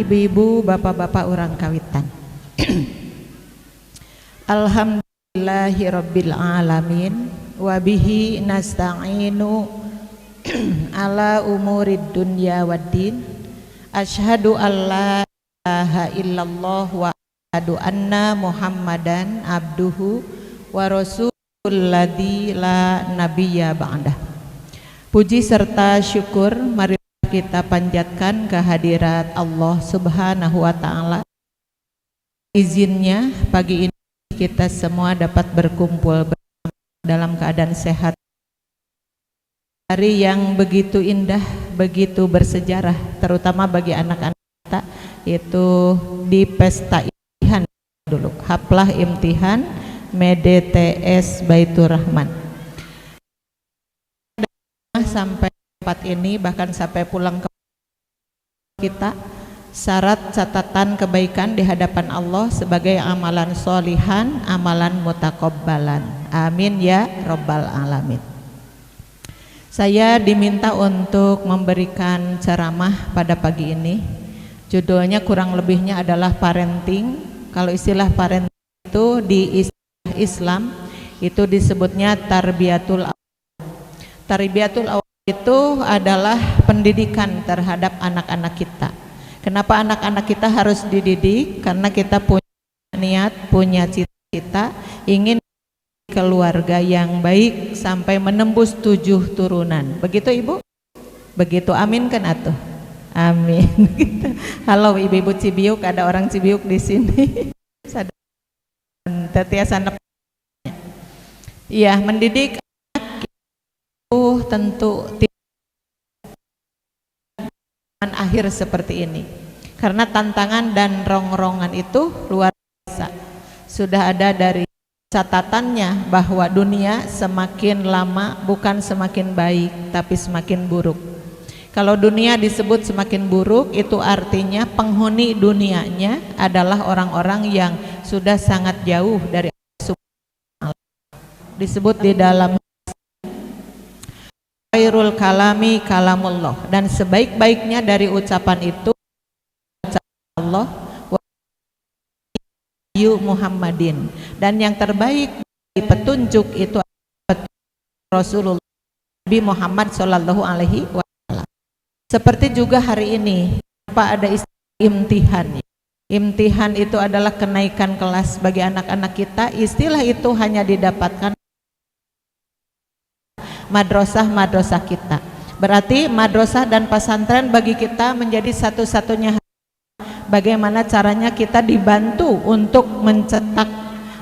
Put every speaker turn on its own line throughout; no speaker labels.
ibu-ibu, bapak-bapak urang kawitan. Alhamdulillahirabbil alamin wa bihi nasta'inu ala umurid dunya waddin. Asyhadu alla ilaha illallah wa asyhadu anna Muhammadan abduhu wa rasulul ladzi la nabiyya ba'dah. Puji serta syukur mari kita panjatkan kehadirat Allah Subhanahu wa taala. Izinnya pagi ini kita semua dapat berkumpul dalam keadaan sehat. Hari yang begitu indah, begitu bersejarah, terutama bagi anak-anak kita, yaitu di pesta imtihan dulu, haflah imtihan MDTS Baitur Rahman. Sampai tempat ini, bahkan sampai pulang ke kita, syarat catatan kebaikan di hadapan Allah sebagai amalan solihan, amalan mutakobbalan. Amin ya Rabbal Alamin. Saya diminta untuk memberikan ceramah pada pagi ini. Judulnya kurang lebihnya adalah parenting. Kalau istilah parenting itu di istilah Islam itu disebutnya tarbiyatul awal. Tarbiyatul awal itu adalah pendidikan terhadap anak-anak kita. Kenapa anak-anak kita harus dididik? Karena kita punya niat, punya cita-cita ingin keluarga yang baik sampai menembus 7 turunan. Begitu Ibu? Begitu, amin kan atuh? Amin. Halo ibu-ibu Cibiuk, ada orang Cibiuk di sini. Tetiasan. Iya, mendidik tentu akhir seperti ini, karena tantangan dan rongrongan itu luar biasa. Sudah ada dari catatannya bahwa dunia semakin lama bukan semakin baik tapi semakin buruk. Kalau dunia disebut semakin buruk, itu artinya penghuni dunianya adalah orang-orang yang sudah sangat jauh dari Allah. Disebut di dalam khairul kalami kalamullah, dan sebaik-baiknya dari ucapan itu ucapan Allah wa Muhammadin, dan yang terbaik dari petunjuk itu Rasulullah Nabi Muhammad sallallahu alaihi wasallam. Seperti juga hari ini apa ada istilah imtihan. Imtihan itu adalah kenaikan kelas bagi anak-anak kita. Istilah itu hanya didapatkan madrasah-madrasah kita. Berarti madrasah dan pesantren bagi kita menjadi satu-satunya bagaimana caranya kita dibantu untuk mencetak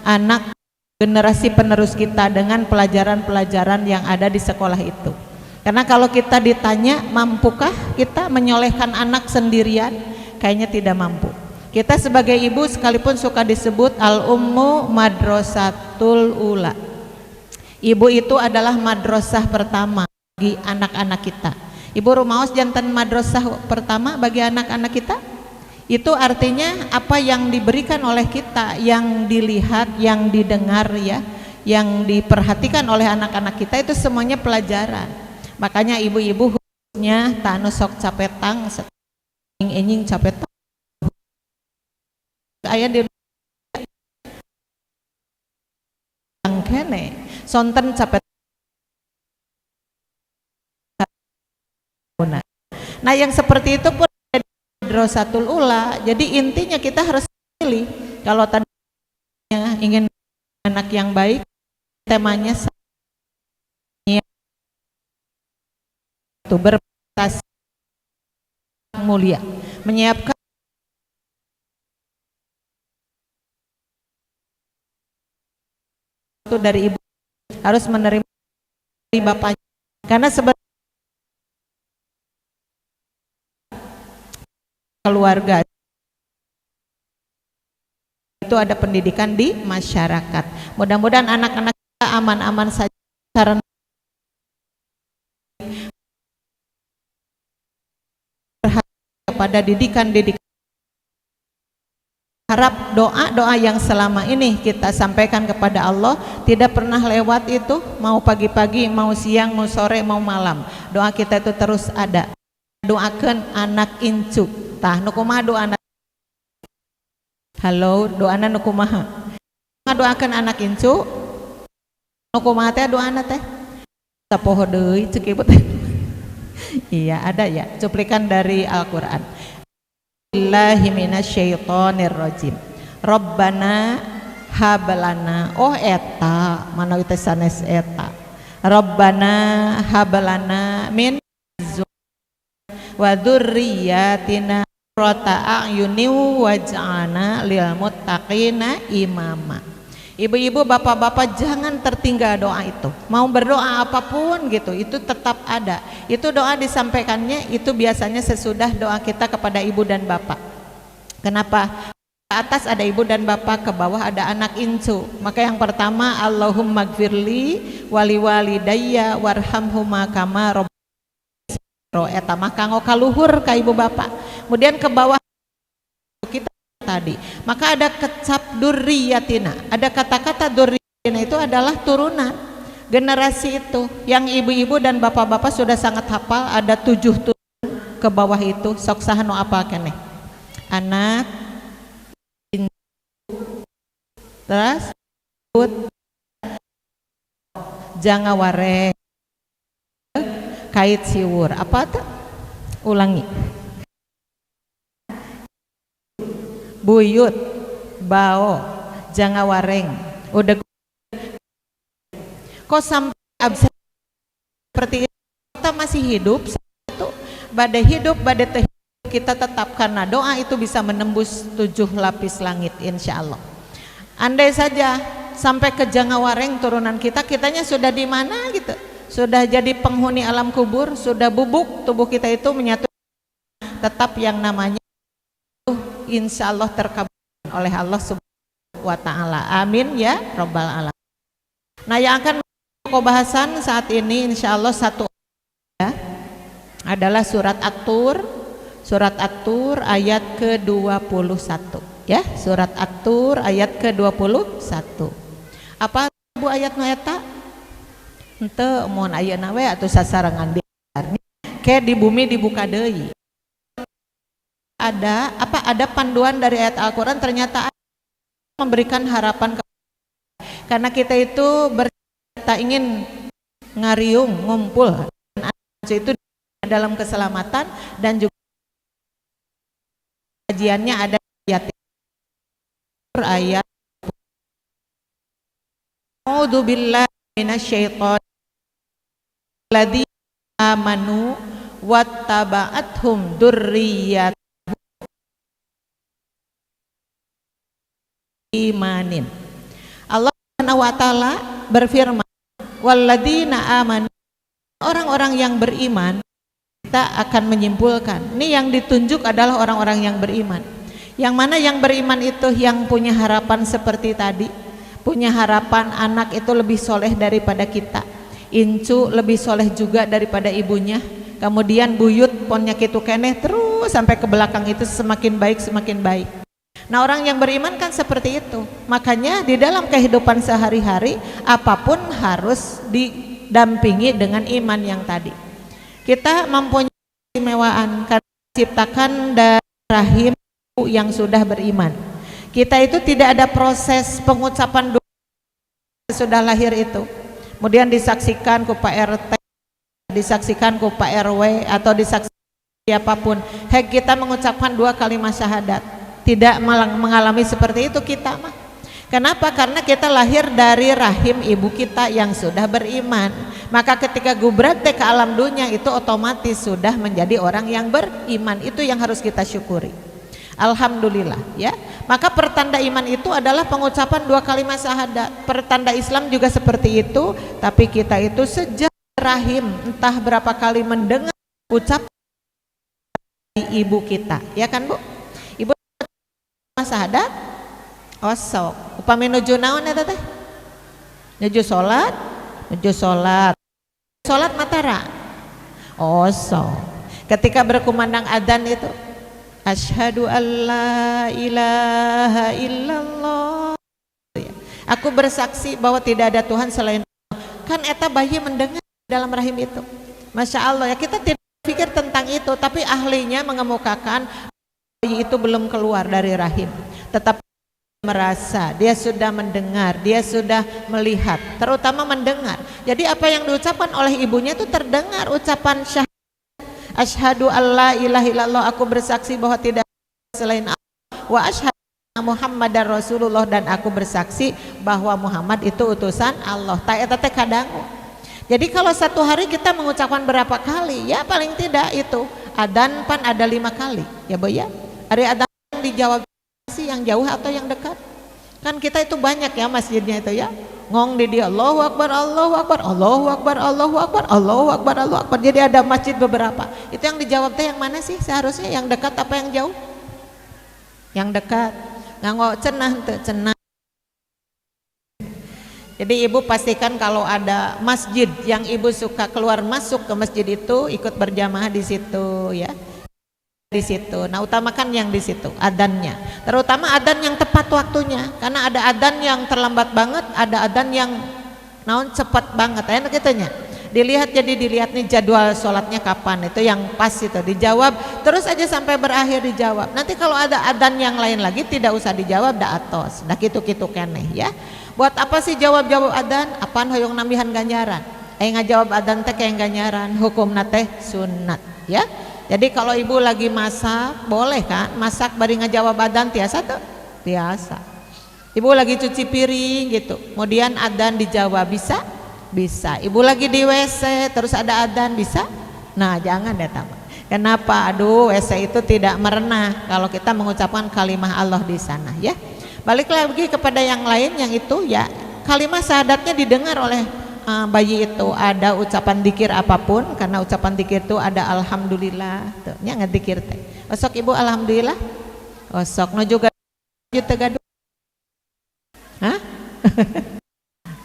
anak generasi penerus kita dengan pelajaran-pelajaran yang ada di sekolah itu. Karena kalau kita ditanya mampukah kita menyolehkan anak sendirian, kayaknya tidak mampu. Kita sebagai ibu sekalipun suka disebut al-ummu madrasatul ula. Ibu itu adalah madrasah pertama bagi anak-anak kita. Ibu rumaos jantan madrasah pertama bagi anak-anak kita. Itu artinya apa yang diberikan oleh kita, yang dilihat, yang didengar ya, yang diperhatikan oleh anak-anak kita itu semuanya pelajaran. Makanya ibu-ibu khususnya tanu sok capetang, enjing capetang. Aya di kene sonten capet. Nah yang seperti itu pun madrasatul ula. Jadi intinya kita harus pilih. Kalau tadinya ingin anak yang baik, temanya itu berprestasi mulia, menyiapkan itu dari ibu, harus menerima bapaknya, karena sebenarnya keluarga itu ada pendidikan di masyarakat. Mudah-mudahan anak-anak kita aman-aman saja karena pada didikan-didikan. Harap doa-doa yang selama ini kita sampaikan kepada Allah tidak pernah lewat itu, mau pagi-pagi, mau siang, mau sore, mau malam. Doa kita itu terus ada. Doakan anak incuk tah nu kumaha doana? Halo, doana nu kumaha? Ngadoakeun anak incu nu kumaha teh doana teh? Sapoho deui ceuk ibu teh. Iya ada ya, cuplikan dari Al-Qur'an. Billahi minasyaitonirrajim. Rabbana habalana, oh eta manawi teh sanes eta. Rabbana habalana min wa dzurriyyatina qurrata a'yuni waj'alna lil muttaqina imama. Ibu-ibu, bapak-bapak, jangan tertinggal doa itu. Mau berdoa apapun gitu, itu tetap ada. Itu doa disampaikannya itu biasanya sesudah doa kita kepada ibu dan bapak. Kenapa? Ke atas ada ibu dan bapak, ke bawah ada anak incu. Maka yang pertama, Allahumma gfirli wali walidayya warhamhuma kama rabbayani eta mah kanggo kaluhur ka ibu bapak. Kemudian ke bawah kita tadi, maka ada kecap durriyatina, ada kata-kata durriyatina itu adalah turunan generasi itu yang ibu-ibu dan bapak-bapak sudah sangat hafal. Ada 7 turun ke bawah itu, sok saha nu apal keneh? Anak, terus janga wareng, kait siwur, apa tuh? Ulangi. Buyut, bao, janga wareng, udah kok sampai absen seperti itu? Kita masih hidup satu, badai hidup badai teh kita tetap, karena doa itu bisa menembus 7 lapis langit insya Allah. Andai saja sampai ke janga wareng turunan kita, kitanya sudah di mana gitu, sudah jadi penghuni alam kubur, sudah bubuk tubuh kita itu menyatu, tetap yang namanya insya Allah terkabulkan oleh Allah subhanahu wa ta'ala. Amin ya rabbal alamin. Nah, yang akan bahasan saat ini insya Allah satu ya, adalah surat At-Tur, surat At-Tur ayat ke-21 ya, surat At-Tur ayat ke-21. Apa Bu ayat nu eta? Henteu mun ayeuna we atuh sasarangan biar ke di bumi dibuka deui. Ada apa, ada panduan dari ayat Al-Quran, ternyata memberikan harapan karena kita itu kita ingin ngariung ngumpul itu dalam keselamatan, dan juga kajiannya ada ayat A'udzubillahi minasyaitonir rajim amanu wattaba'athum dzurriyyat imanin. Allah Subhanahu wa taala berfirman, walladzina amanu, orang-orang yang beriman. Kita akan menyimpulkan, ini yang ditunjuk adalah orang-orang yang beriman. Yang mana yang beriman itu yang punya harapan seperti tadi, punya harapan anak itu lebih soleh daripada kita, incu lebih soleh juga daripada ibunya, kemudian buyut ponnya kitu keneh terus sampai ke belakang itu semakin baik semakin baik. Nah, orang yang beriman kan seperti itu. Makanya di dalam kehidupan sehari-hari apapun harus didampingi dengan iman yang tadi. Kita mempunyai keistimewaan karena diciptakan dari rahim yang sudah beriman. Kita itu tidak ada proses pengucapan doa sudah lahir itu, kemudian disaksikan ke Pak RT, disaksikan ke Pak RW, atau disaksikan siapapun. Kita mengucapkan 2 kalimat syahadat. Tidak mengalami seperti itu kita mah. Kenapa? Karena kita lahir dari rahim ibu kita yang sudah beriman. Maka ketika gubrat ke alam dunia itu otomatis sudah menjadi orang yang beriman. Itu yang harus kita syukuri. Alhamdulillah ya. Maka pertanda iman itu adalah pengucapan 2 kalimat syahadat. Pertanda Islam juga seperti itu. Tapi kita itu sejak rahim entah berapa kali mendengar ucapan ibu kita, ya kan Bu? Syahadat osok upami nuju naon eta teh? Nuju salat matara osok ketika berkumandang adzan itu asyhadu alla ilaha illallah, aku bersaksi bahwa tidak ada Tuhan selain Allah. Kan eta bayi mendengar dalam rahim itu, masya Allah ya. Kita tidak pikir tentang itu, tapi ahlinya mengemukakan bayi itu belum keluar dari rahim, tetapi merasa, dia sudah mendengar, dia sudah melihat, terutama mendengar. Jadi apa yang diucapkan oleh ibunya itu terdengar, ucapan syahadat, asyhadu alla ilaha illallah, aku bersaksi bahwa tidak selain Allah, wa asyhadu Muhammadar Rasulullah, dan aku bersaksi bahwa Muhammad itu utusan Allah. Ta eta teh kadangu. Jadi kalau satu hari kita mengucapkan berapa kali? Ya paling tidak itu adzan pan ada 5 kali, ya Bu ya. Hari adzan dijawab sih yang jauh atau yang dekat? Kan kita itu banyak ya masjidnya itu ya. Ngong di dia Allahu Akbar, Allahu Akbar, Allahu Akbar, Allahu Akbar, Allahu Akbar, Allahu Akbar. Jadi ada masjid beberapa. Itu yang dijawab teh yang mana sih seharusnya? Yang dekat apa yang jauh? Yang dekat. Nganggo cenah teu cenah. Jadi ibu pastikan kalau ada masjid yang ibu suka keluar masuk ke masjid itu ikut berjamaah di situ ya. Di situ. Nah, utamakan yang di situ adzannya. Terutama adzan yang tepat waktunya. Karena ada adzan yang terlambat banget, ada adzan yang naon cepat banget. Enak gitunya. Dilihat, jadi dilihat nih jadwal sholatnya kapan, itu yang pas itu dijawab terus aja sampai berakhir dijawab. Nanti kalau ada adzan yang lain lagi tidak usah dijawab, dah atos. Dah gitu-gitu keneh ya. Buat apa sih jawab-jawab adzan? Apaan hoyong nambihan ganjaran? Ngajawab adzan teh kayak ganjaran, hukum teh sunat ya. Jadi kalau ibu lagi masak, boleh kan masak bari ngajawab adzan tiasa tuh? Biasa. Ibu lagi cuci piring gitu, kemudian adzan dijawab, bisa? Bisa. Ibu lagi di WC terus ada adzan, bisa? Nah jangan deh tamu. Kenapa? Aduh, WC itu tidak merenah kalau kita mengucapkan kalimah Allah di sana ya. Balik lagi kepada yang lain, yang itu ya kalimah syahadatnya didengar oleh bayi itu. Ada ucapan dikir apapun, karena ucapan dikir itu ada alhamdulillah tuh nya ngadzikir teh. Osok ibu alhamdulillah. Osok no juga gaduh. Hah?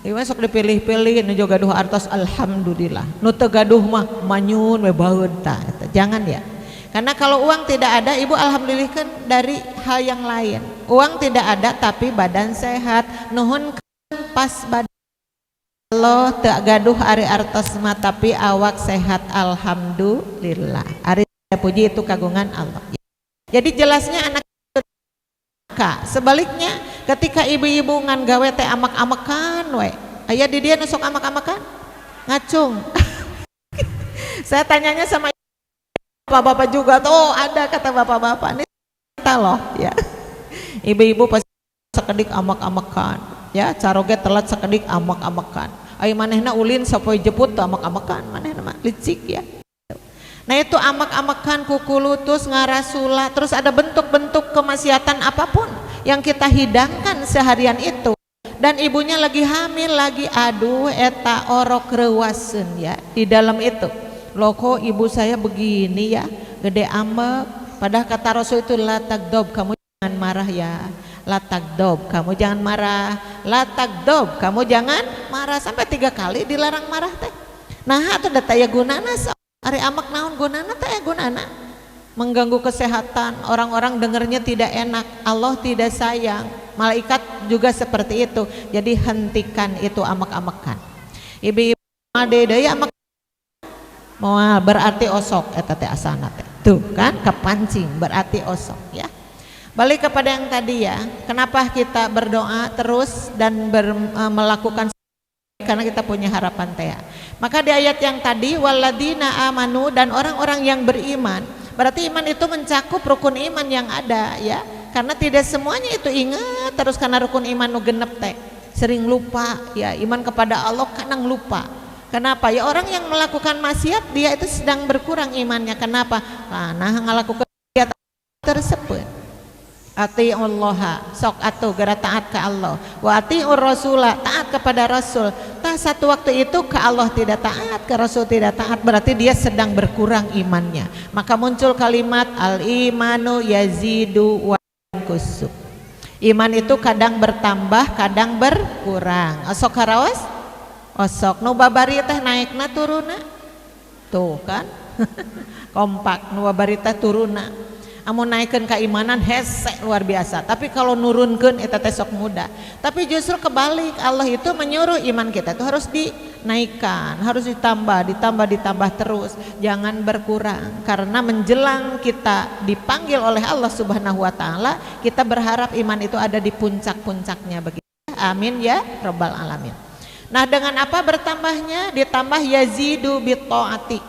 Ibu sok dipilih-pilih nu juga gaduh artos alhamdulillah. Nu teu gaduh mah manyun we baeud tah. Jangan ya. Karena kalau uang tidak ada, ibu alhamdulillah kan dari hal yang lain. Uang tidak ada tapi badan sehat. Nuhun pas badan Allah teu gaduh ari artos mah tapi awak sehat alhamdulillah. Ari puji itu kagungan Allah. Jadi jelasnya anak sebaliknya ketika ibu-ibu ngan gawe teh amak-amakan we. Aya di dia nusuk amak-amakan? Ngacung. Saya tanyanya sama bapak-bapak juga tuh, oh, ada kata bapak-bapak. Ini kita loh ya. Ibu-ibu pasti sekedik amak-amakan. Ya, caroge telat sekedik amak-amakan. Ai manehna ulin sapoe jeput tuh amak-amakan, manehna mah licik ya. Nah itu amak-amakan, kuku lutus, ngarasula, terus ada bentuk-bentuk kemaksiatan apapun yang kita hidangkan seharian itu. Dan ibunya lagi hamil lagi, aduh eta orok reuaseun ya di dalam itu. Loh kok ibu saya begini ya, gede amek. Padahal kata Rasul itu la tagdob, kamu jangan marah ya. La tagdob, kamu jangan marah. La tagdob, kamu jangan marah. Sampai 3 kali dilarang marah teh. Nah atuh da taya gunana ari amak naon gunana teh gunana. Mengganggu kesehatan, orang-orang dengernya tidak enak, Allah tidak sayang, malaikat juga seperti itu. Jadi hentikan itu amak-amakan. Ibu-ibu ade deui amak moal berarti osok eta teh asana teh. Tuh kan kepancing berarti osok ya. Balik kepada yang tadi ya, kenapa kita berdoa terus dan melakukan, karena kita punya harapan teh. Maka di ayat yang tadi waladina amanu, dan orang-orang yang beriman, berarti iman itu mencakup rukun iman yang ada ya. Karena tidak semuanya itu ingat terus, karena rukun iman nu genep teh sering lupa ya. Iman kepada Allah kadang lupa. Kenapa? Ya orang yang melakukan maksiat dia itu sedang berkurang imannya. Kenapa? Karena ngalakukan maksiat tersebut. Atiullaha, sok atuh gara taat ke Allah. Wa atiur rasula, taat kepada Rasul. Tah satu waktu itu ke Allah tidak taat, ke Rasul tidak taat, berarti dia sedang berkurang imannya. Maka muncul kalimat al-imanu yazidu wa yanqusu. Iman itu kadang bertambah, kadang berkurang. Osok karaos? Osok nu babari teh naikna turuna. Tuh kan? Kompak nu babari teh turuna. Amun naikkan keimanan hese luar biasa, tapi kalau nurunkan itu teh sok mudah. Tapi justru kebalik, Allah itu menyuruh iman kita itu harus naikkan, harus ditambah terus, jangan berkurang. Karena menjelang kita dipanggil oleh Allah Subhanahu wa taala, kita berharap iman itu ada di puncak-puncaknya begitu. Amin ya rabbal alamin. Nah, dengan apa bertambahnya? Ditambah yazidu bittaati.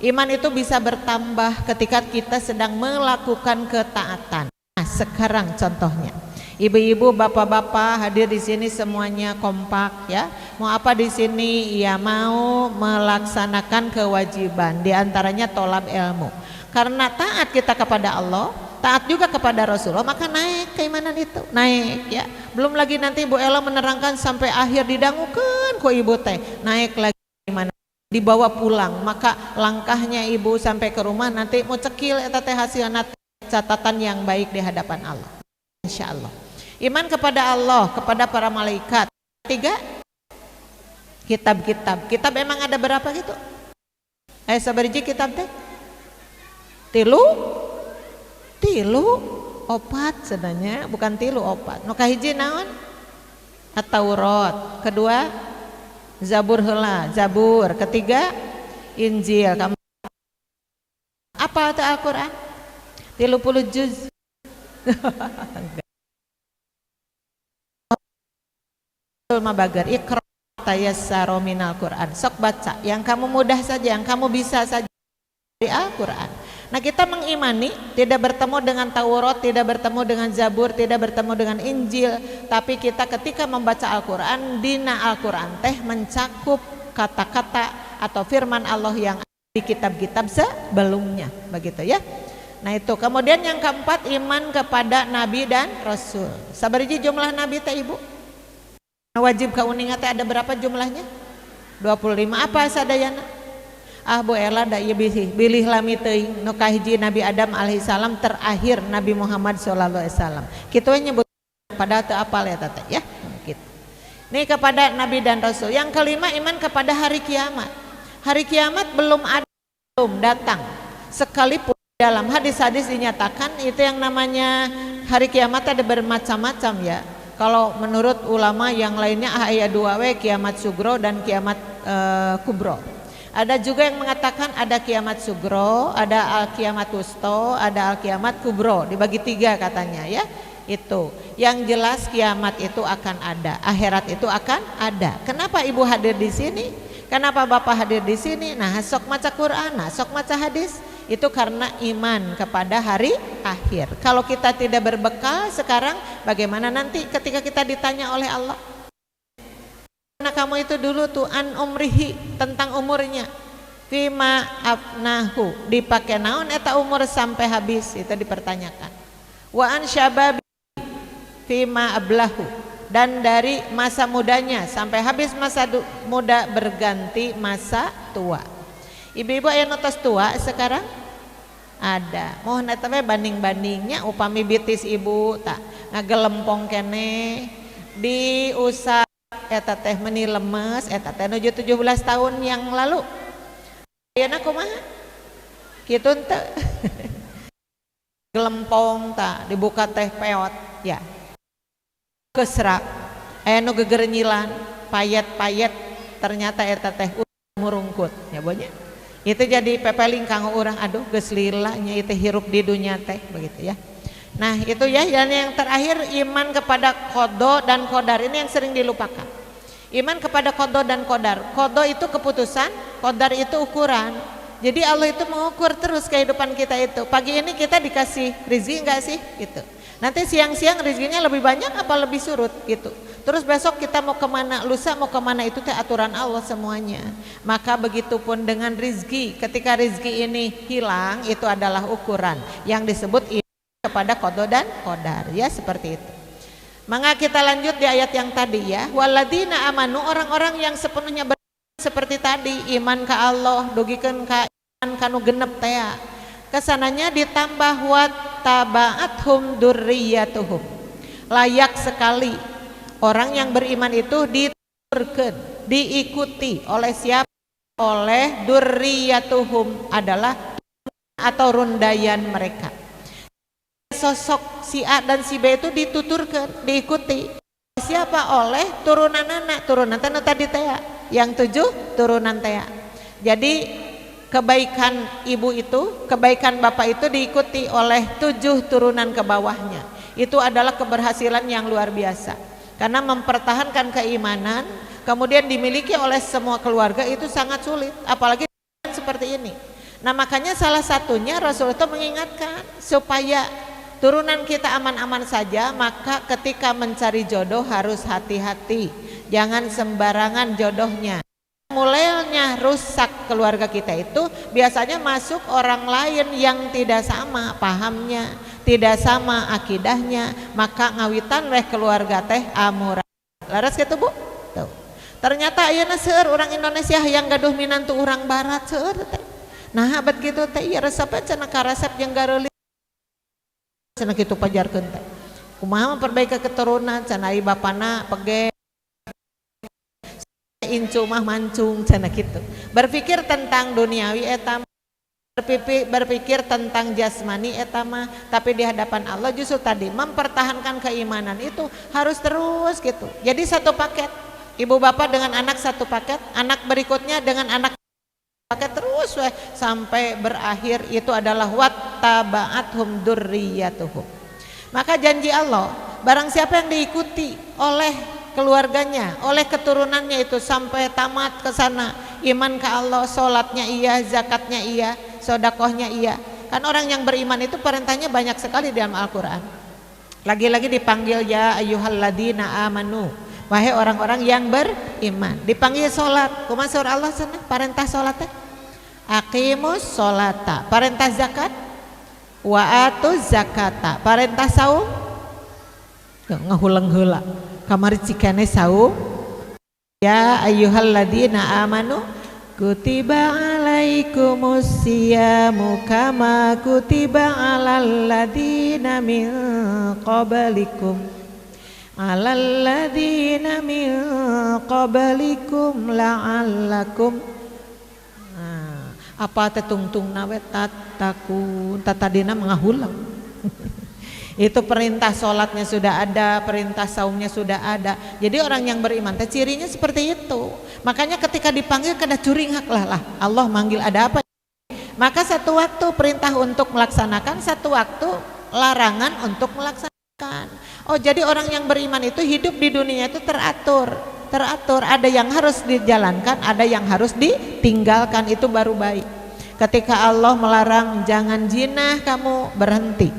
Iman itu bisa bertambah ketika kita sedang melakukan ketaatan. Nah, sekarang contohnya, ibu-ibu, bapak-bapak hadir di sini semuanya kompak ya. Mau apa di sini? Ya mau melaksanakan kewajiban, diantaranya tolab ilmu. Karena taat kita kepada Allah, taat juga kepada Rasulullah, maka naik keimanan itu, naik ya. Belum lagi nanti Bu Ella menerangkan sampai akhir didangukan ku ibu teh, naik lagi keimanan, dibawa pulang. Maka langkahnya ibu sampai ke rumah nanti mau cekil eta teh hasilna catatan yang baik di hadapan Allah. Insyaallah. Iman kepada Allah, kepada para malaikat. 3, kitab-kitab. Kitab emang ada berapa gitu? Sabariji kitab teh? 3 opat sebenarnya, bukan 3 opat. Nu kahiji naon? At-Taurat. Kedua Zabur heula, Zabur. Ketiga Injil. Apa itu Al-Qur'an? 30 juz. Mabagar Iqra tayassara minal Qur'an. Sok baca yang kamu mudah saja, yang kamu bisa saja dari Al-Qur'an. Nah, kita mengimani tidak bertemu dengan Taurat, tidak bertemu dengan Zabur, tidak bertemu dengan Injil, tapi kita ketika membaca Al-Qur'an, dina Al-Qur'an teh mencakup kata-kata atau firman Allah yang ada di kitab-kitab sebelumnya, begitu ya. Nah, itu. Kemudian yang keempat, iman kepada nabi dan rasul. Sabariji jumlah nabi teh Ibu? Wajib kauninga teh ada berapa jumlahnya? 25. Apa sadayana? Bu Ella da ieu bilih lami teuing nu kahiji Nabi Adam alaihi salam, terakhir Nabi Muhammad sallallahu alaihi wasallam. Kitu nyebut pada teu apal eta teh ya. Gitu. Nih kepada nabi dan rasul. Yang kelima, iman kepada hari kiamat. Hari kiamat belum ada, belum datang. Sekalipun dalam hadis-hadis dinyatakan itu yang namanya hari kiamat ada bermacam-macam ya. Kalau menurut ulama yang lainnya aya 2 we, kiamat sugro dan kiamat kubro. Ada juga yang mengatakan ada kiamat sugro, ada al-kiamat wusto, ada al-kiamat kubro, dibagi 3 katanya ya. Itu yang jelas kiamat itu akan ada, akhirat itu akan ada. Kenapa ibu hadir di sini? Kenapa bapak hadir di sini? Nah, sok maca Quran, nah sok maca hadis, itu karena iman kepada hari akhir. Kalau kita tidak berbekal sekarang, bagaimana nanti ketika kita ditanya oleh Allah? Nah, kamu itu dulu tuh an umrihi, tentang umurnya, fima afnahu, dipakai naon eta umur sampai habis, itu dipertanyakan. Wa an syababi fima ablahu, dan dari masa mudanya sampai habis masa muda berganti masa tua. Ibu-ibu aya nu tos tua sekarang? Ada. Mohon eta we banding-bandingnya upami bitis ibu tak ngagelempong kene diusah eta teh meni lemes, eta teh nuju 17 tahun yang lalu. Ayeuna kumaha? Kitu teu. Gelempong tak dibuka teh peot ya. Kesrak. Aya nu gegerenyilan, payet-payet, ternyata eta teh murungkut nya bonya. Itu jadi pepeling kanggo urang, aduh geus lila nya itu hirup di dunia teh begitu ya. Nah, itu ya. Dan yang terakhir, iman kepada qada dan qadar. Ini yang sering dilupakan. Iman kepada qada dan qadar. Qada itu keputusan, qadar itu ukuran. Jadi Allah itu mengukur terus kehidupan kita itu. Pagi ini kita dikasih rezeki enggak sih? Gitu. Nanti siang-siang rezekinya lebih banyak apa lebih surut gitu. Terus besok kita mau kemana, lusa mau kemana, itu teh aturan Allah semuanya. Maka begitupun dengan rezeki. Ketika rezeki ini hilang, itu adalah ukuran yang disebut kepada qada dan qadar ya, seperti itu. Maka kita lanjut di ayat yang tadi ya. Waladina amanu, orang-orang yang sepenuhnya seperti tadi, iman ka Allah, dugikeun ka iman kanu genep teh. Kesananya ditambah wattaba'athum dzurriyyatuhum. Layak sekali orang yang beriman itu dituturkeun, diikuti oleh siapa? Oleh dzurriyyatuhum, adalah atau rundayan mereka. Sosok si A dan si B itu dituturkan, diikuti siapa? Oleh turunan anak, turunan tadi teh yang 7 turunan teh. Jadi kebaikan ibu itu, kebaikan bapak itu diikuti oleh 7 turunan ke bawahnya. Itu adalah keberhasilan yang luar biasa. Karena mempertahankan keimanan kemudian dimiliki oleh semua keluarga itu sangat sulit, apalagi seperti ini. Nah, makanya salah satunya Rasulullah mengingatkan supaya turunan kita aman-aman saja, maka ketika mencari jodoh harus hati-hati. Jangan sembarangan jodohnya. Mulainya rusak keluarga kita itu biasanya masuk orang lain yang tidak sama pahamnya, tidak sama akidahnya, maka ngawitan leh keluarga teh amura. Laras gitu Bu? Tuh. Ternyata ayeuna seueur orang Indonesia yang gaduh minantu orang barat seueur teh. Nah, abad gitu teh ieu resepna cenah ka resep jeung gareuli. Cenah kitu pajarkeun teh. Kumaha memperbaiki keturunan cenah ari bapana pege incu mah mancung cenah kitu. Berpikir tentang duniawi eta berpikir tentang jasmani eta mah, tapi di hadapan Allah justru tadi mempertahankan keimanan itu harus terus gitu. Jadi satu paket. Ibu bapak dengan anak satu paket, anak berikutnya dengan anak paket terus sampai berakhir itu adalah wattaba'athum dzurriyyatuhum. Maka janji Allah, barang siapa yang diikuti oleh keluarganya, oleh keturunannya itu sampai tamat ke sana, iman ke Allah, sholatnya iya, zakatnya iya, sodakohnya iya. Kan orang yang beriman itu perintahnya banyak sekali di dalam Al-Quran. Lagi-lagi dipanggil ya ayyuhalladzina amanu, wahai orang-orang yang beriman. Dipanggil sholat, kumaha surah Allah sana, perintah sholatnya aqimus sholata, perintah zakat wa atuz zakata, perintah saum ngahulang heula kamari cikane saum ya ayyuhalladzina amanu kutiba alaikumus siyamu kama kutiba alal ladzina min qablikum la'allakum apa tetungtung nawe tatakun tatadina mengahulang. Itu perintah sholatnya sudah ada, perintah saumnya sudah ada. Jadi orang yang beriman cirinya seperti itu. Makanya ketika dipanggil kena curingak lah Allah manggil ada apa. Maka satu waktu perintah untuk melaksanakan, satu waktu larangan untuk melaksanakan. Oh, jadi orang yang beriman itu hidup di dunia itu teratur. Ada yang harus dijalankan, ada yang harus ditinggalkan, itu baru baik. Ketika Allah melarang jangan jinah, kamu berhenti.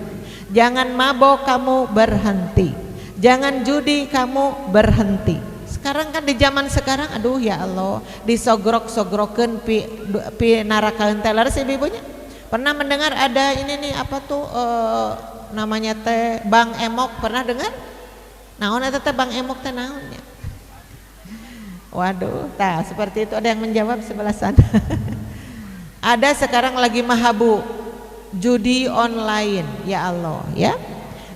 Jangan mabok, kamu berhenti. Jangan judi, kamu berhenti. Sekarang kan di zaman sekarang, aduh ya Allah, disogrok-sogrokeun pi naraka henteu. Laras ibu-ibunya pernah mendengar ada ini nih apa tuh namanya teh Bang Emok, pernah dengar? Naon eta teh Bang Emok teh naonnya? Waduh, tah seperti itu ada yang menjawab sebelah sana. Ada sekarang lagi mahabu judi online, ya Allah ya,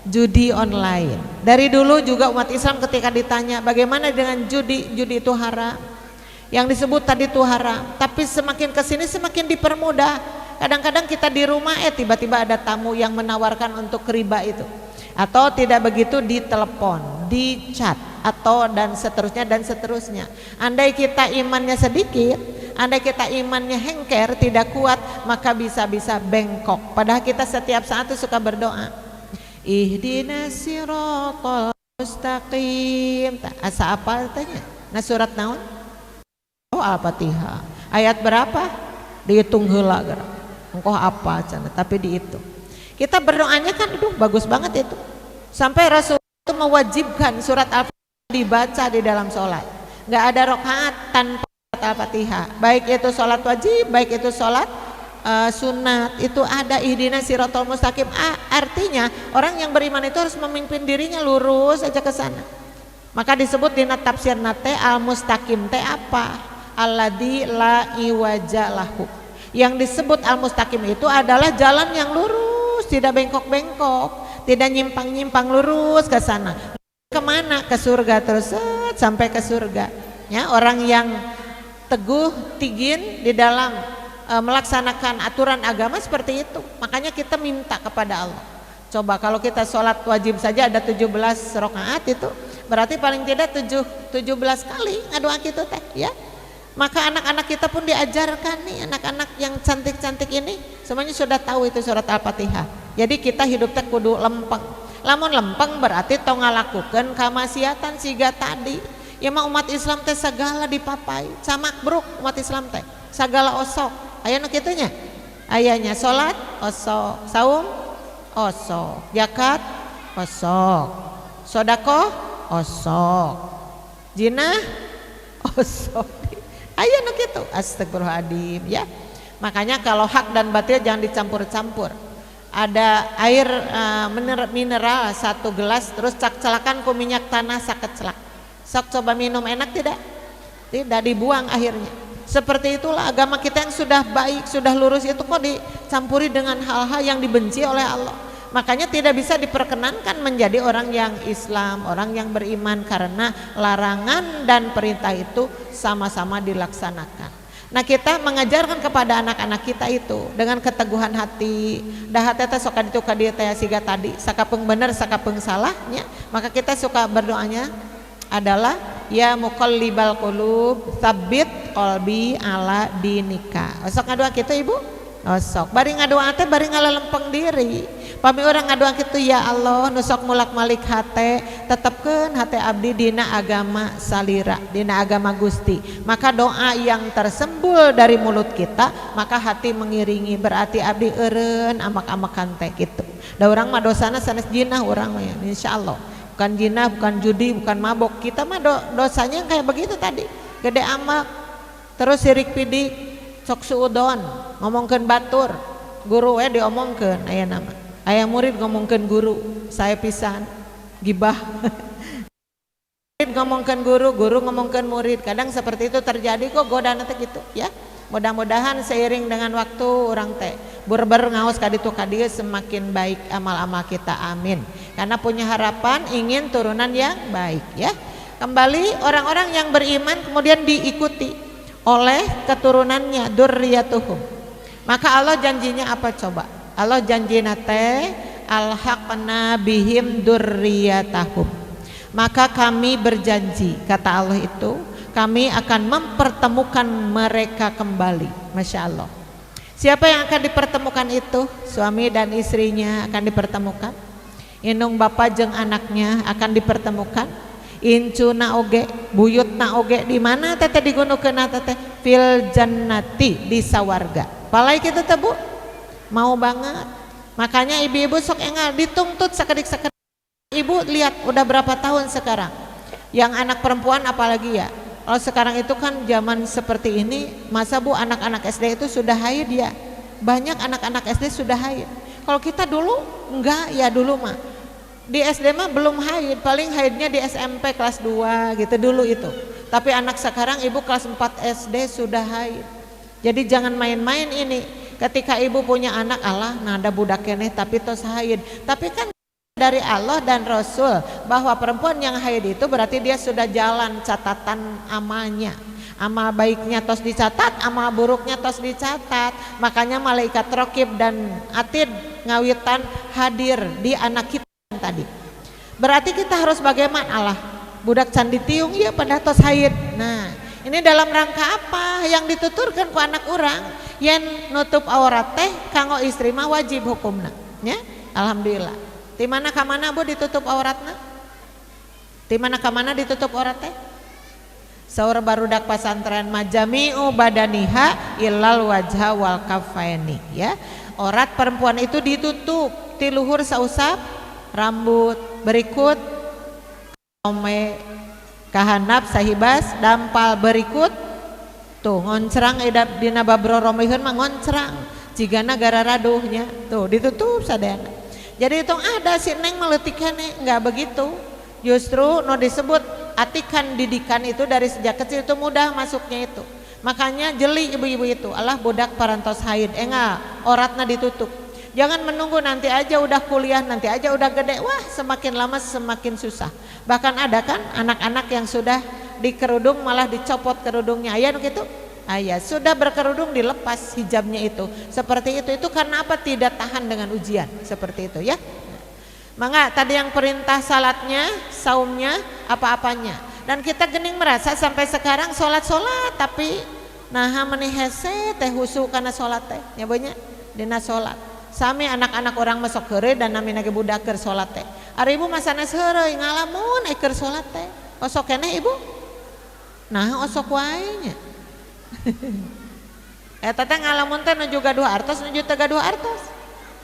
judi online. Dari dulu juga umat Islam ketika ditanya bagaimana dengan judi itu haram, yang disebut tadi itu haram, tapi semakin kesini semakin dipermudah. Kadang-kadang kita di rumah tiba-tiba ada tamu yang menawarkan untuk riba itu, atau tidak begitu di telepon, di chat, atau dan seterusnya. Andai kita imannya sedikit, andai kita imannya hengker, tidak kuat, maka bisa-bisa bengkok. Padahal kita setiap saat itu suka berdoa, ihdinas siratal mustaqim. Asa apa tanya? Nah surat naon? Oh Al-Fatihah. Ayat berapa? Dihitung heula geura. Engkau apa cana? Tapi dihitung. Kita berdoanya kan, aduh bagus banget itu. Sampai Rasul itu mewajibkan surat Al-Fatihah dibaca di dalam sholat. Nggak ada rakaat tanpa Al-Fatihah, baik itu sholat wajib, baik itu sholat sunat, itu ada ihdinas siratal mustaqim. Artinya orang yang beriman itu harus memimpin dirinya lurus aja ke sana. Maka disebut di tafsir nate al-mustaqim teh apa? Alladzi la iwaja lahu. Yang disebut al-mustaqim itu adalah jalan yang lurus, tidak bengkok-bengkok, tidak nyimpang-nyimpang, lurus ke sana. Kemana? Ke surga terus sampai ke surga. Ya, orang yang teguh tigin di dalam melaksanakan aturan agama seperti itu. Makanya kita minta kepada Allah. Coba kalau kita sholat wajib saja ada 17 rakaat itu berarti paling tidak 17 kali ngadoa gitu teh ya. Maka anak-anak kita pun diajarkan nih, anak-anak yang cantik-cantik ini semuanya sudah tahu itu surat Al-Fatihah. Jadi kita hidup teh kudu lempeng. Lamun lempeng berarti tong ngalakukeun kamaksiatan siga tadi. Ya mah umat Islam teh segala dipapai, samakbruk umat Islam teh. Sagala osok. Aya nu kitu nya? Ayanya salat osok, saum osok, zakat osok, sedekah osok, jinah osok. Aya nu kitu, astagfirullahaladzim ya. Makanya kalau hak dan batil jangan dicampur-campur. Ada air mineral 1 gelas terus cak-celakan ku minyak tanah sakecelak. Sok coba minum, enak tidak? Tidak, dibuang akhirnya. Seperti itulah agama kita yang sudah baik, sudah lurus itu kok dicampuri dengan hal-hal yang dibenci oleh Allah. Makanya tidak bisa diperkenankan menjadi orang yang Islam, orang yang beriman, karena larangan dan perintah itu sama-sama dilaksanakan. Nah, kita mengajarkan kepada anak-anak kita itu dengan keteguhan hati. Dah hati teh sok kaditu kadieu teh siga tadi, sakapeung bener sakapeung salahnya. Maka kita suka berdoanya adalah ya muqallibal qulub tsabbit qalbi ala dinika. Sok ngadoa kitu Ibu? Sok bari ngadoa teh bari ngalalempeng diri. Pami orang ngadoa kitu, ya Allah nu sok mulak-malik hate, tetepkeun hate abdi dina agama salira, dina agama Gusti. Maka doa yang tersembul dari mulut kita, maka hati mengiringi, berarti abdi eureun amak-amakan teh kitu. Da urang mah dosana sanes jinah urang mah ya, insyaallah. Bukan jinah, bukan judi, bukan mabok. Kita mah dosanya yang kayak begitu tadi. Gede amak, terus sirik pidik, sok suudon, ngomongkeun batur, guru we diomongkeun aya nama. Aya murid ngomongkeun guru, saya pisan gibah. Murid ngomongkeun guru, guru ngomongkeun murid. Kadang seperti itu terjadi kok, godana teh gitu ya. Mudah-mudahan seiring dengan waktu orang teh berber ngaos kaditu kadieu semakin baik amal-amal kita, amin. Karena punya harapan ingin turunan yang baik ya. Kembali orang-orang yang beriman kemudian diikuti oleh keturunannya, dzurriyyatuhum. Maka Allah janjinya apa coba? Allah janjina teh alhaqna bihim dzurriyyatahum. Maka kami berjanji, kata Allah itu, kami akan mempertemukan mereka kembali. Masya Allah. Siapa yang akan dipertemukan itu? Suami dan istrinya akan dipertemukan. Indung bapa jeung anaknya akan dipertemukan. Incuna oge, buyutna oge, di mana teteh digunukeun teteh? Fil jannati, di sawarga. Palai kitu teh Bu? Mau banget. Makanya ibu-ibu sok engal dituntut sakedik-sakedik. Ibu lihat udah berapa tahun sekarang? Yang anak perempuan apalagi ya? Kalau sekarang itu kan zaman seperti ini, masa Bu anak-anak SD itu sudah haid ya? Banyak anak-anak SD sudah haid. Kalau kita dulu enggak ya, dulu mah di SD mah belum haid, paling haidnya di SMP kelas 2 gitu dulu itu. Tapi anak sekarang Ibu kelas 4 SD sudah haid. Jadi jangan main-main ini. Ketika ibu punya anak, Allah nada budak keneh tapi tos haid. Tapi kan dari Allah dan Rasul bahwa perempuan yang haid itu berarti dia sudah jalan catatan amalnya. Amal baiknya tos dicatat, amal buruknya tos dicatat. Makanya malaikat Raqib dan Atid ngawitan hadir di anak kita tadi. Berarti kita harus bagaimana? Allah budak can ditiung ya pada tos haid. Nah, ini dalam rangka apa yang dituturkan ku anak orang? Yen nutup aurat teh kanggo istri mah wajib hukumna ya. Alhamdulillah. Di mana ka mana Bu ditutup auratna? Di mana ka mana ditutup aurat teh? Saur barudak pasantren majami'u badaniha illal wajha wal kafaini ya. Aurat perempuan itu ditutup ti luhur sausap rambut, berikut ome kahanap sahibas dampal, berikut tuh ngoncrang edap dina babro romihun mah ngoncrang jigana gara raduhnya tuh ditutup sadayana. Jadi itu ada si neng meletikannya enggak begitu. Justru no disebut atikan didikan itu dari sejak kecil itu mudah masuknya itu. Makanya jeli ibu-ibu itu Allah budak parantos haid enggak oratna ditutup. Jangan menunggu nanti aja udah kuliah, nanti aja udah gede, wah semakin lama semakin susah. Bahkan ada kan anak-anak yang sudah di kerudung malah dicopot kerudungnya, ayah gitu, ayah sudah berkerudung dilepas hijabnya itu, seperti itu karena apa? Tidak tahan dengan ujian, seperti itu ya. Maka tadi yang perintah salatnya, saumnya, apa-apanya. Dan kita gening merasa sampai sekarang sholat tapi nah meni hese teh husu karena sholat teh nyabonya dina sholat sami anak-anak orang masuk heureuy dan nami nage budak keur sholat teh ari ibu masanes heureuy ngalamun keur sholat teh osok keneh ibu nah osok wae nya eta teh ngalamun teh nuju gaduh artos nuju teu gaduh artos